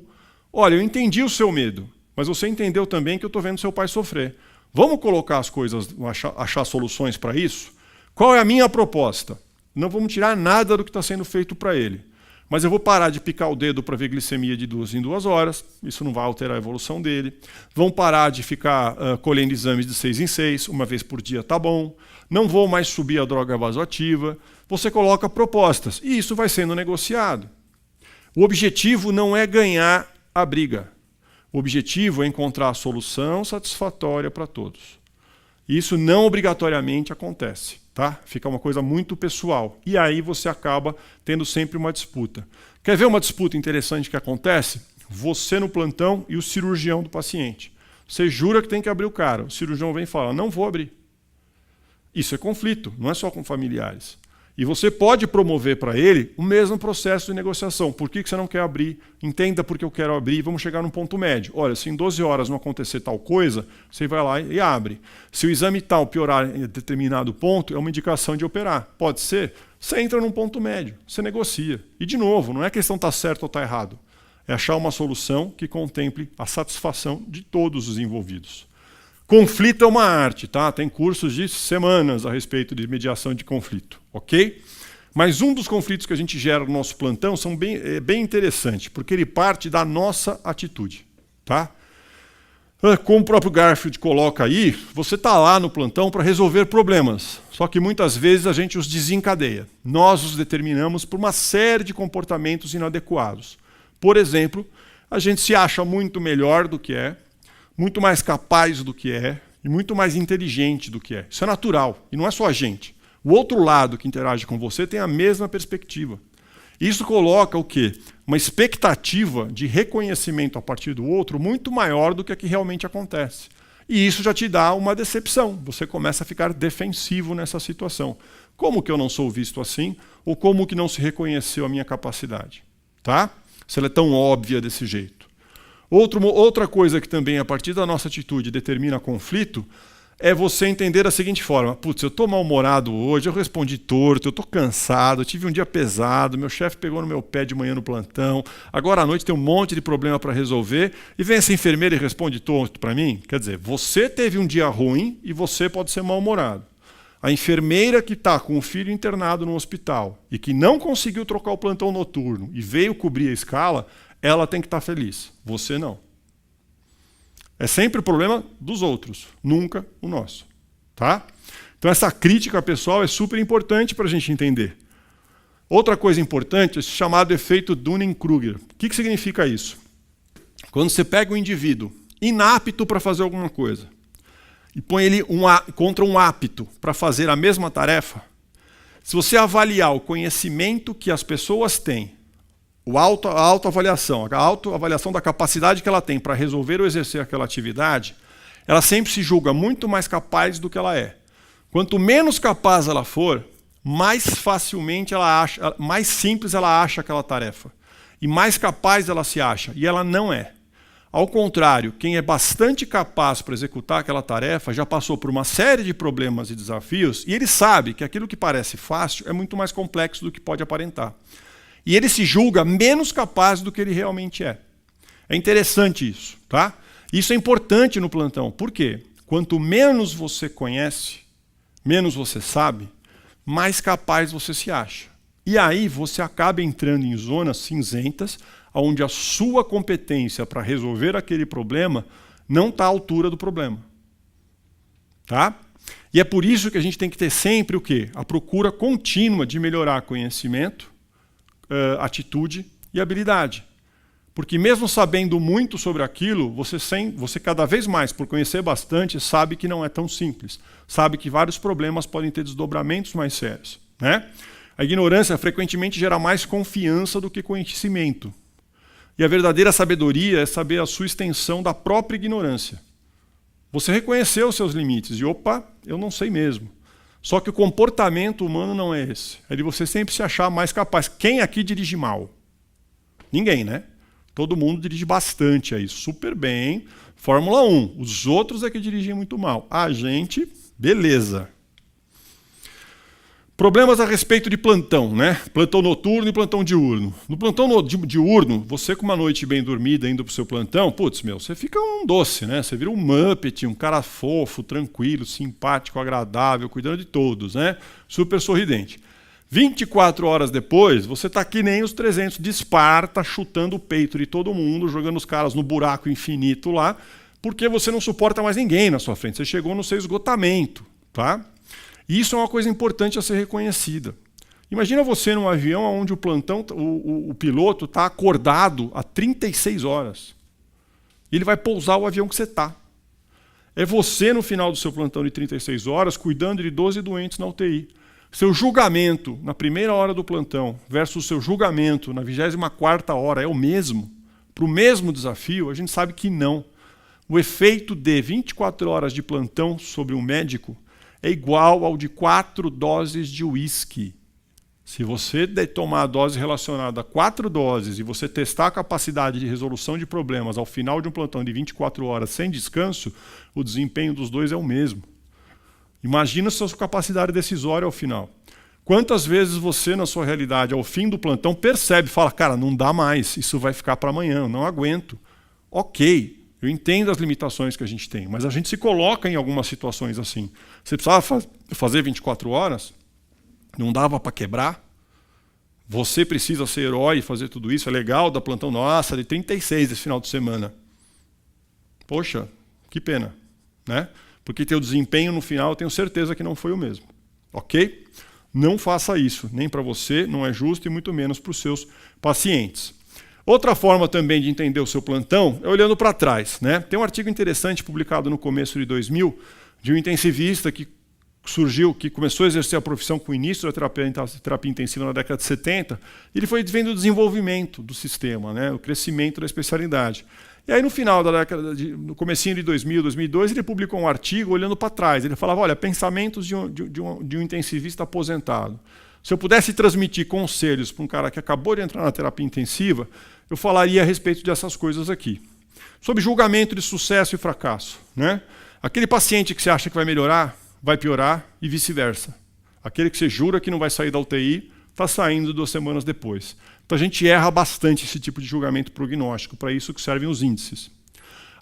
Olha, eu entendi o seu medo, mas você entendeu também que eu estou vendo seu pai sofrer. Vamos colocar as coisas, achar soluções para isso? Qual é a minha proposta? Não vamos tirar nada do que está sendo feito para ele. Mas eu vou parar de picar o dedo para ver glicemia de 2 em 2 horas, isso não vai alterar a evolução dele. Vão parar de ficar colhendo exames de 6 em 6, uma vez por dia tá bom. Não vou mais subir a droga vasoativa. Você coloca propostas e isso vai sendo negociado. O objetivo não é ganhar a briga. O objetivo é encontrar a solução satisfatória para todos. Isso não obrigatoriamente acontece. Tá? Fica uma coisa muito pessoal. E aí você acaba tendo sempre uma disputa. Quer ver uma disputa interessante que acontece? Você no plantão e o cirurgião do paciente. Você jura que tem que abrir o cara. O cirurgião vem e fala, não vou abrir. Isso é conflito, não é só com familiares. E você pode promover para ele o mesmo processo de negociação. Por que você não quer abrir? Entenda por que eu quero abrir e vamos chegar num ponto médio. Olha, se em 12 horas não acontecer tal coisa, você vai lá e abre. Se o exame tal piorar em determinado ponto, é uma indicação de operar. Pode ser? Você entra num ponto médio, você negocia. E, de novo, não é questão estar certo ou estar errado. É achar uma solução que contemple a satisfação de todos os envolvidos. Conflito é uma arte, tá? Tem cursos de semanas a respeito de mediação de conflito, ok? Mas um dos conflitos que a gente gera no nosso plantão é bem interessante, porque ele parte da nossa atitude, tá? Como o próprio Garfield coloca aí, você está lá no plantão para resolver problemas, só que muitas vezes a gente os desencadeia. Nós os determinamos por uma série de comportamentos inadequados. Por exemplo, a gente se acha muito melhor do que é, muito mais capaz do que é e muito mais inteligente do que é. Isso é natural, e não é só a gente. O outro lado que interage com você tem a mesma perspectiva. Isso coloca o quê? Uma expectativa de reconhecimento a partir do outro muito maior do que a que realmente acontece. E isso já te dá uma decepção. Você começa a ficar defensivo nessa situação. Como que eu não sou visto assim? Ou como que não se reconheceu a minha capacidade? Tá? Se ela é tão óbvia desse jeito. Outra coisa que também, a partir da nossa atitude, determina conflito, é você entender da seguinte forma. Putz, eu estou mal-humorado hoje, eu respondi torto, eu estou cansado, eu tive um dia pesado, meu chefe pegou no meu pé de manhã no plantão, agora à noite tem um monte de problema para resolver, e vem essa enfermeira e responde torto para mim? Quer dizer, você teve um dia ruim e você pode ser mal-humorado. A enfermeira que está com o filho internado no hospital e que não conseguiu trocar o plantão noturno e veio cobrir a escala, ela tem que estar feliz. Você não. É sempre o problema dos outros, nunca o nosso. Tá? Então essa crítica pessoal é super importante para a gente entender. Outra coisa importante é esse chamado efeito Dunning-Kruger. O que significa isso? Quando você pega um indivíduo inapto para fazer alguma coisa e põe ele contra um apto para fazer a mesma tarefa, se você avaliar o conhecimento que as pessoas têm, a autoavaliação da capacidade que ela tem para resolver ou exercer aquela atividade, ela sempre se julga muito mais capaz do que ela é. Quanto menos capaz ela for, mais facilmente mais simples ela acha aquela tarefa. E mais capaz ela se acha. E ela não é. Ao contrário, quem é bastante capaz para executar aquela tarefa já passou por uma série de problemas e desafios e ele sabe que aquilo que parece fácil é muito mais complexo do que pode aparentar. E ele se julga menos capaz do que ele realmente é. É interessante isso, tá? Isso é importante no plantão. Por quê? Quanto menos você conhece, menos você sabe, mais capaz você se acha. E aí você acaba entrando em zonas cinzentas, onde a sua competência para resolver aquele problema não está à altura do problema. Tá? E é por isso que a gente tem que ter sempre o quê? A procura contínua de melhorar conhecimento, atitude e habilidade. Porque mesmo sabendo muito sobre aquilo, você cada vez mais, por conhecer bastante, sabe que não é tão simples. Sabe que vários problemas podem ter desdobramentos mais sérios. Né? A ignorância frequentemente gera mais confiança do que conhecimento. E a verdadeira sabedoria é saber a sua extensão da própria ignorância. Você reconheceu os seus limites e, opa, eu não sei mesmo. Só que o comportamento humano não é esse. É de você sempre se achar mais capaz. Quem aqui dirige mal? Ninguém, né? Todo mundo dirige bastante aí, super bem. Fórmula 1. Os outros é que dirigem muito mal. A gente, beleza. Problemas a respeito de plantão, né? Plantão noturno e plantão diurno. No plantão diurno, você com uma noite bem dormida indo para o seu plantão, putz, você fica um doce, né? Você vira um Muppet, um cara fofo, tranquilo, simpático, agradável, cuidando de todos, né? Super sorridente. 24 horas depois, você está que nem os 300 de Esparta, chutando o peito de todo mundo, jogando os caras no buraco infinito lá, porque você não suporta mais ninguém na sua frente. Você chegou no seu esgotamento, tá? E isso é uma coisa importante a ser reconhecida. Imagina você num avião onde o piloto está acordado há 36 horas. Ele vai pousar o avião que você está. É você no final do seu plantão de 36 horas cuidando de 12 doentes na UTI. Seu julgamento na primeira hora do plantão versus seu julgamento na 24ª hora é o mesmo? Para o mesmo desafio? A gente sabe que não. O efeito de 24 horas de plantão sobre um médico é igual ao de 4 doses de uísque. Se você tomar a dose relacionada a 4 doses e você testar a capacidade de resolução de problemas ao final de um plantão de 24 horas sem descanso, o desempenho dos dois é o mesmo. Imagina a sua capacidade decisória ao final. Quantas vezes você, na sua realidade, ao fim do plantão, percebe, fala, cara, não dá mais, isso vai ficar para amanhã, eu não aguento. Ok, eu entendo as limitações que a gente tem, mas a gente se coloca em algumas situações assim. Você precisava fazer 24 horas, não dava para quebrar. Você precisa ser herói e fazer tudo isso, é legal, da plantão, nossa, de 36 esse final de semana. Poxa, que pena, né? Porque teu desempenho no final, eu tenho certeza que não foi o mesmo. Ok? Não faça isso, nem para você, não é justo, e muito menos para os seus pacientes. Outra forma também de entender o seu plantão é olhando para trás, né? Tem um artigo interessante publicado no começo de 2000, de um intensivista que começou a exercer a profissão com o início da terapia intensiva na década de 70, e ele foi vendo o desenvolvimento do sistema, né? O crescimento da especialidade. E aí no final da década, no comecinho de 2000, 2002, ele publicou um artigo olhando para trás. Ele falava, olha, pensamentos de um intensivista aposentado. Se eu pudesse transmitir conselhos para um cara que acabou de entrar na terapia intensiva, eu falaria a respeito dessas coisas aqui. Sobre julgamento de sucesso e fracasso, né? Aquele paciente que você acha que vai melhorar, vai piorar e vice-versa. Aquele que você jura que não vai sair da UTI, está saindo 2 semanas depois. Então a gente erra bastante esse tipo de julgamento prognóstico, para isso que servem os índices.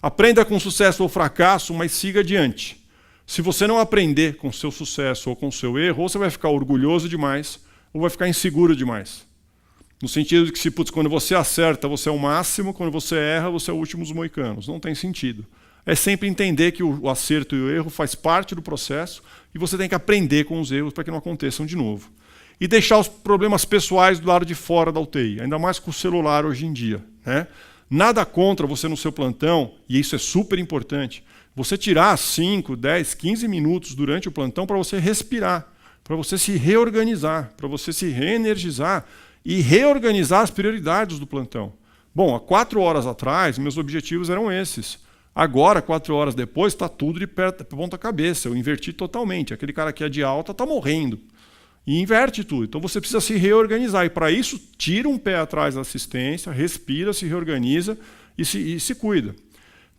Aprenda com sucesso ou fracasso, mas siga adiante. Se você não aprender com o seu sucesso ou com o seu erro, ou você vai ficar orgulhoso demais, ou vai ficar inseguro demais. No sentido de que, quando você acerta, você é o máximo, quando você erra, você é o último dos moicanos. Não tem sentido. é sempre entender que o acerto e o erro faz parte do processo e você tem que aprender com os erros para que não aconteçam de novo. E deixar os problemas pessoais do lado de fora da UTI, ainda mais com o celular hoje em dia, né? Nada contra você no seu plantão, e isso é super importante, você tirar 5, 10, 15 minutos durante o plantão para você respirar, para você se reorganizar, para você se reenergizar e reorganizar as prioridades do plantão. Bom, há 4 horas atrás, meus objetivos eram esses. Agora, 4 horas depois, está tudo de ponta cabeça. Eu inverti totalmente. Aquele cara que é de alta está morrendo. E inverte tudo. Então você precisa se reorganizar. E para isso, tira um pé atrás da assistência, respira, se reorganiza e se cuida.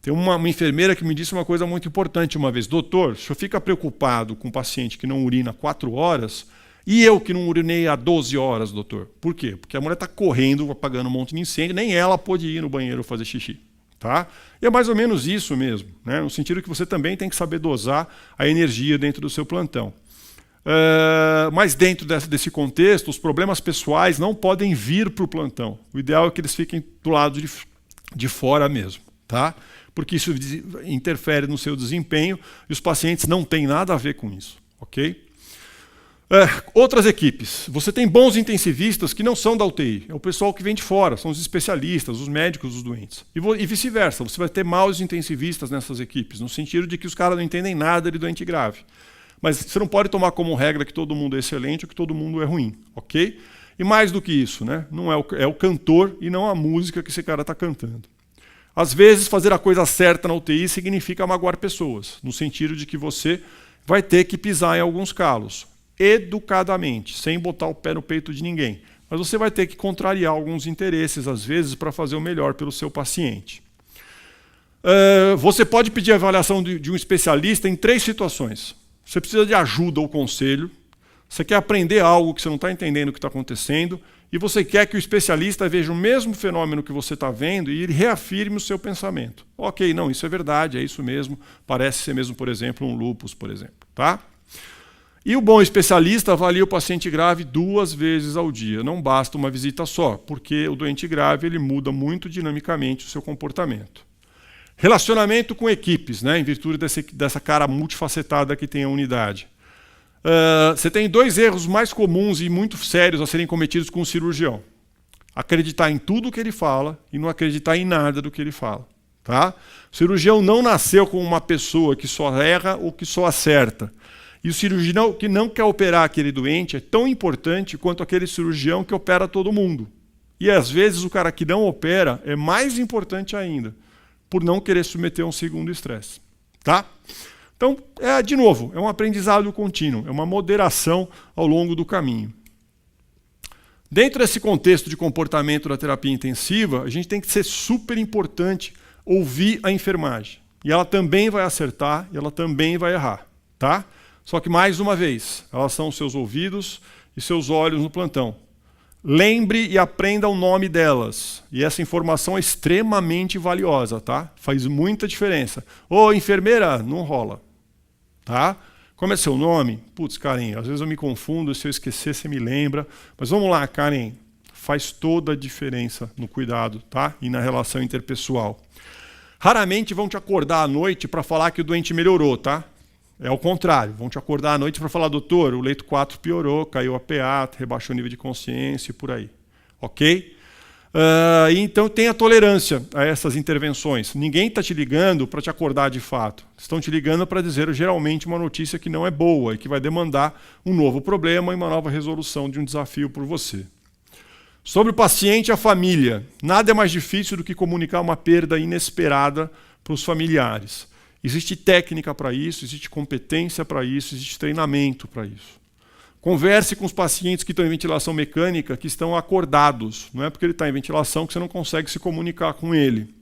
Tem uma enfermeira que me disse uma coisa muito importante uma vez. Doutor, o senhor fica preocupado com um paciente que não urina 4 horas e eu que não urinei há 12 horas, doutor? Por quê? Porque a mulher está correndo, apagando um monte de incêndio, nem ela pôde ir no banheiro fazer xixi. Tá? E é mais ou menos isso mesmo, né? No sentido que você também tem que saber dosar a energia dentro do seu plantão. Mas dentro desse contexto, os problemas pessoais não podem vir para o plantão. O ideal é que eles fiquem do lado de fora mesmo, tá? Porque isso interfere no seu desempenho e os pacientes não têm nada a ver com isso, ok? Outras equipes. Você tem bons intensivistas que não são da UTI. É o pessoal que vem de fora, são os especialistas, os médicos, os doentes. E vice-versa. Você vai ter maus intensivistas nessas equipes, no sentido de que os caras não entendem nada de doente grave. Mas você não pode tomar como regra que todo mundo é excelente ou que todo mundo é ruim, ok? E mais do que isso, né? Não é o cantor e não a música que esse cara está cantando. Às vezes, fazer a coisa certa na UTI significa magoar pessoas, no sentido de que você vai ter que pisar em alguns calos. Educadamente, sem botar o pé no peito de ninguém. Mas você vai ter que contrariar alguns interesses, às vezes, para fazer o melhor pelo seu paciente. Você pode pedir a avaliação de um especialista em 3 situações. Você precisa de ajuda ou conselho, você quer aprender algo que você não está entendendo o que está acontecendo, e você quer que o especialista veja o mesmo fenômeno que você está vendo e ele reafirme o seu pensamento. Ok, não, isso é verdade, é isso mesmo, parece ser mesmo, por exemplo, um lúpus, por exemplo. Tá? E o bom especialista avalia o paciente grave 2 vezes ao dia. Não basta uma visita só, porque o doente grave ele muda muito dinamicamente o seu comportamento. Relacionamento com equipes, né, em virtude dessa cara multifacetada que tem a unidade. Você tem 2 erros mais comuns e muito sérios a serem cometidos com o cirurgião. Acreditar em tudo que ele fala e não acreditar em nada do que ele fala. Tá? O cirurgião não nasceu como uma pessoa que só erra ou que só acerta. E o cirurgião que não quer operar aquele doente é tão importante quanto aquele cirurgião que opera todo mundo. E às vezes o cara que não opera é mais importante ainda, por não querer submeter a um segundo estresse. Tá? Então, de novo, é um aprendizado contínuo, é uma moderação ao longo do caminho. Dentro desse contexto de comportamento da terapia intensiva, a gente tem que ser super importante ouvir a enfermagem. E ela também vai acertar e ela também vai errar. Tá? Só que, mais uma vez, elas são seus ouvidos e seus olhos no plantão. Lembre e aprenda o nome delas. E essa informação é extremamente valiosa, tá? Faz muita diferença. Ô, enfermeira, não rola. Tá? Como é seu nome? Putz, Karen, às vezes eu me confundo, se eu esquecer, você me lembra. Mas vamos lá, Karen. Faz toda a diferença no cuidado, tá? E na relação interpessoal. Raramente vão te acordar à noite para falar que o doente melhorou, tá? É o contrário, vão te acordar à noite para falar, doutor, o leito 4 piorou, caiu a PA, rebaixou o nível de consciência e por aí. Ok? Então tenha tolerância a essas intervenções. Ninguém está te ligando para te acordar de fato. Estão te ligando para dizer geralmente uma notícia que não é boa e que vai demandar um novo problema e uma nova resolução de um desafio por você. Sobre o paciente e a família, nada é mais difícil do que comunicar uma perda inesperada para os familiares. Existe técnica para isso, existe competência para isso, existe treinamento para isso. Converse com os pacientes que estão em ventilação mecânica, que estão acordados. Não é porque ele está em ventilação que você não consegue se comunicar com ele.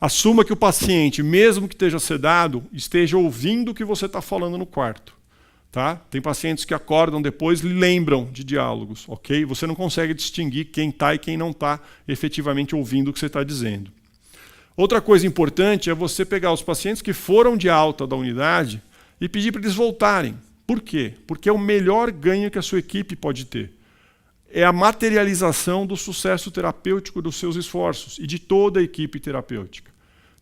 Assuma que o paciente, mesmo que esteja sedado, esteja ouvindo o que você está falando no quarto. Tá? Tem pacientes que acordam depois e lembram de diálogos. Ok? Você não consegue distinguir quem está e quem não está efetivamente ouvindo o que você está dizendo. Outra coisa importante é você pegar os pacientes que foram de alta da unidade e pedir para eles voltarem. Por quê? Porque é o melhor ganho que a sua equipe pode ter. É a materialização do sucesso terapêutico dos seus esforços e de toda a equipe terapêutica.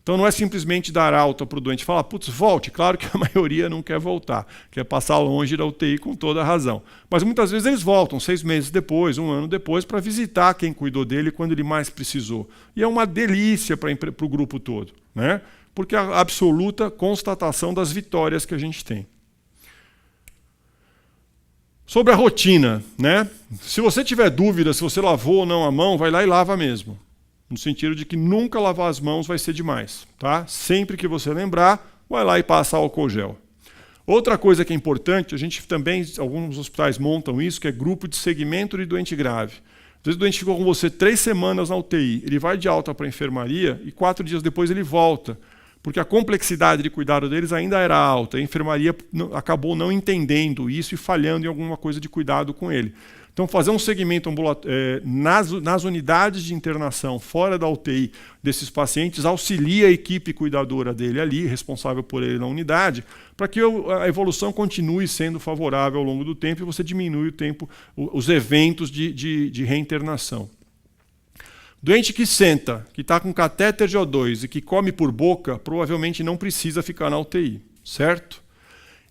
Então não é simplesmente dar alta para o doente e falar, putz, volte. Claro que a maioria não quer voltar, quer passar longe da UTI com toda a razão. Mas muitas vezes eles voltam 6 meses depois, 1 ano depois, para visitar quem cuidou dele quando ele mais precisou. E é uma delícia para o grupo todo, né? Porque é a absoluta constatação das vitórias que a gente tem. Sobre a rotina, né? Se você tiver dúvida se você lavou ou não a mão, vai lá e lava mesmo. No sentido de que nunca lavar as mãos vai ser demais, tá? Sempre que você lembrar, vai lá e passa álcool gel. Outra coisa que é importante, a gente também, alguns hospitais montam isso, que é grupo de segmento de doente grave. Às vezes o doente ficou com você 3 semanas na UTI, ele vai de alta para a enfermaria e 4 dias depois ele volta, porque a complexidade de cuidado deles ainda era alta. A enfermaria acabou não entendendo isso e falhando em alguma coisa de cuidado com ele. Então, fazer um segmento nas unidades de internação, fora da UTI, desses pacientes, auxilia a equipe cuidadora dele ali, responsável por ele na unidade, para que a evolução continue sendo favorável ao longo do tempo e você diminui o tempo, os eventos de reinternação. Doente que senta, que está com catéter de O2 e que come por boca, provavelmente não precisa ficar na UTI, certo?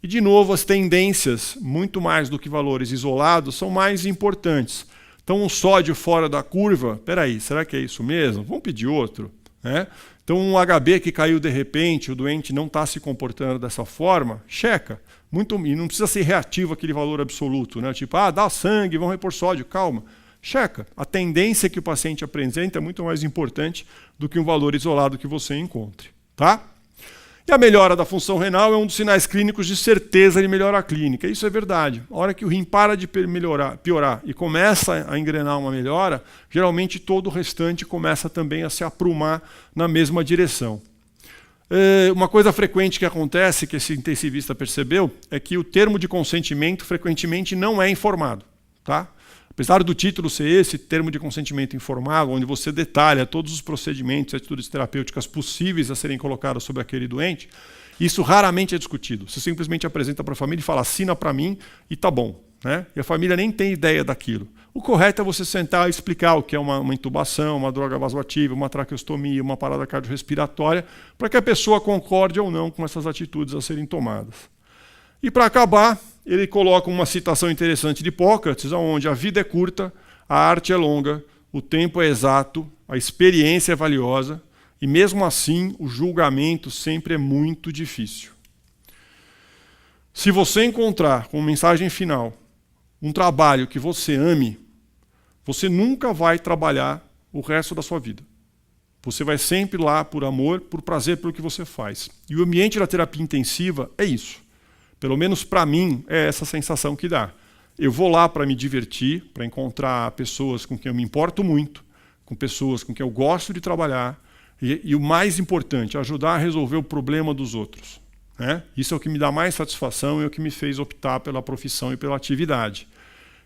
E, de novo, as tendências, muito mais do que valores isolados, são mais importantes. Então, um sódio fora da curva, peraí, será que é isso mesmo? Vamos pedir outro, né? Então, um HB que caiu de repente, o doente não está se comportando dessa forma, checa. E não precisa ser reativo aquele valor absoluto, né? Tipo, dá sangue, vamos repor sódio, calma. Checa. A tendência que o paciente apresenta é muito mais importante do que um valor isolado que você encontre, tá? E a melhora da função renal é um dos sinais clínicos de certeza de melhora clínica. Isso é verdade. A hora que o rim para de piorar e começa a engrenar uma melhora, geralmente todo o restante começa também a se aprumar na mesma direção. Uma coisa frequente que acontece, que esse intensivista percebeu, é que o termo de consentimento frequentemente não é informado, tá? Apesar do título ser esse, termo de consentimento informado, onde você detalha todos os procedimentos e atitudes terapêuticas possíveis a serem colocadas sobre aquele doente, isso raramente é discutido. Você simplesmente apresenta para a família e fala, assina para mim e tá bom, né? E a família nem tem ideia daquilo. O correto é você sentar e explicar o que é uma intubação, uma droga vasoativa, uma traqueostomia, uma parada cardiorrespiratória, para que a pessoa concorde ou não com essas atitudes a serem tomadas. E para acabar, ele coloca uma citação interessante de Hipócrates, onde a vida é curta, a arte é longa, o tempo é exato, a experiência é valiosa, e mesmo assim o julgamento sempre é muito difícil. Se você encontrar, como mensagem final, um trabalho que você ame, você nunca vai trabalhar o resto da sua vida. Você vai sempre lá por amor, por prazer pelo que você faz. E o ambiente da terapia intensiva é isso. Pelo menos para mim, é essa sensação que dá. Eu vou lá para me divertir, para encontrar pessoas com quem eu me importo muito, com pessoas com quem eu gosto de trabalhar, e o mais importante, ajudar a resolver o problema dos outros, né? Isso é o que me dá mais satisfação e é o que me fez optar pela profissão e pela atividade.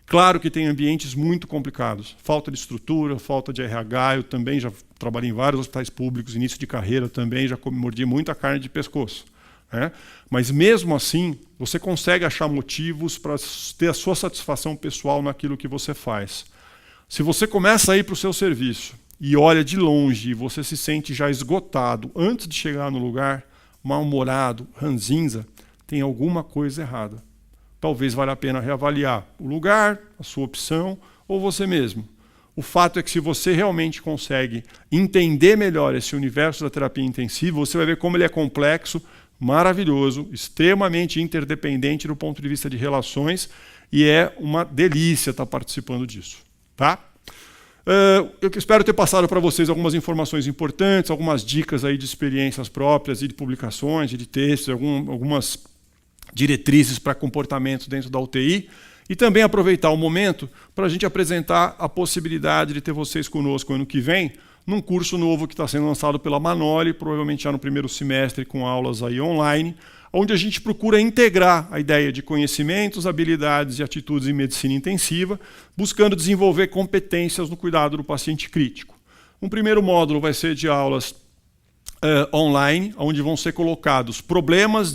Claro que tem ambientes muito complicados, falta de estrutura, falta de RH, eu também já trabalhei em vários hospitais públicos, início de carreira também, já mordi muita carne de pescoço. Mas mesmo assim, você consegue achar motivos para ter a sua satisfação pessoal naquilo que você faz. Se você começa a ir para o seu serviço e olha de longe e você se sente já esgotado antes de chegar no lugar, mal-humorado, ranzinza, tem alguma coisa errada. Talvez valha a pena reavaliar o lugar, a sua opção ou você mesmo. O fato é que se você realmente consegue entender melhor esse universo da terapia intensiva, você vai ver como ele é complexo, maravilhoso, extremamente interdependente do ponto de vista de relações e é uma delícia estar participando disso, tá? Eu espero ter passado para vocês algumas informações importantes, algumas dicas aí de experiências próprias e de publicações, e de textos, algumas diretrizes para comportamento dentro da UTI e também aproveitar o momento para a gente apresentar a possibilidade de ter vocês conosco ano que vem num curso novo que está sendo lançado pela Manoli, provavelmente já no primeiro semestre, com aulas aí online, onde a gente procura integrar a ideia de conhecimentos, habilidades e atitudes em medicina intensiva, buscando desenvolver competências no cuidado do paciente crítico. Um primeiro módulo vai ser de aulas online, onde vão ser colocados problemas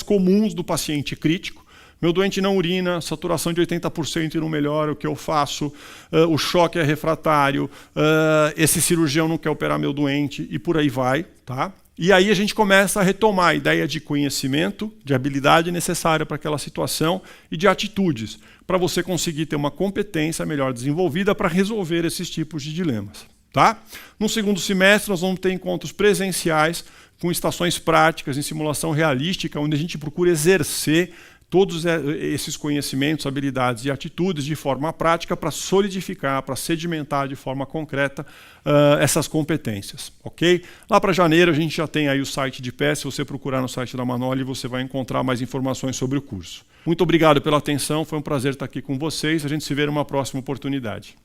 comuns do paciente crítico, Meu doente não urina, saturação de 80% e não melhora, o que eu faço? O choque é refratário, esse cirurgião não quer operar meu doente e por aí vai, tá? E aí a gente começa a retomar a ideia de conhecimento, de habilidade necessária para aquela situação e de atitudes, para você conseguir ter uma competência melhor desenvolvida para resolver esses tipos de dilemas. Tá? No segundo semestre, nós vamos ter encontros presenciais com estações práticas em simulação realística, onde a gente procura exercer todos esses conhecimentos, habilidades e atitudes de forma prática para solidificar, para sedimentar de forma concreta essas competências. Ok? Lá para janeiro a gente já tem aí o site de pé, se você procurar no site da Manoli você vai encontrar mais informações sobre o curso. Muito obrigado pela atenção, foi um prazer estar aqui com vocês, a gente se vê numa próxima oportunidade.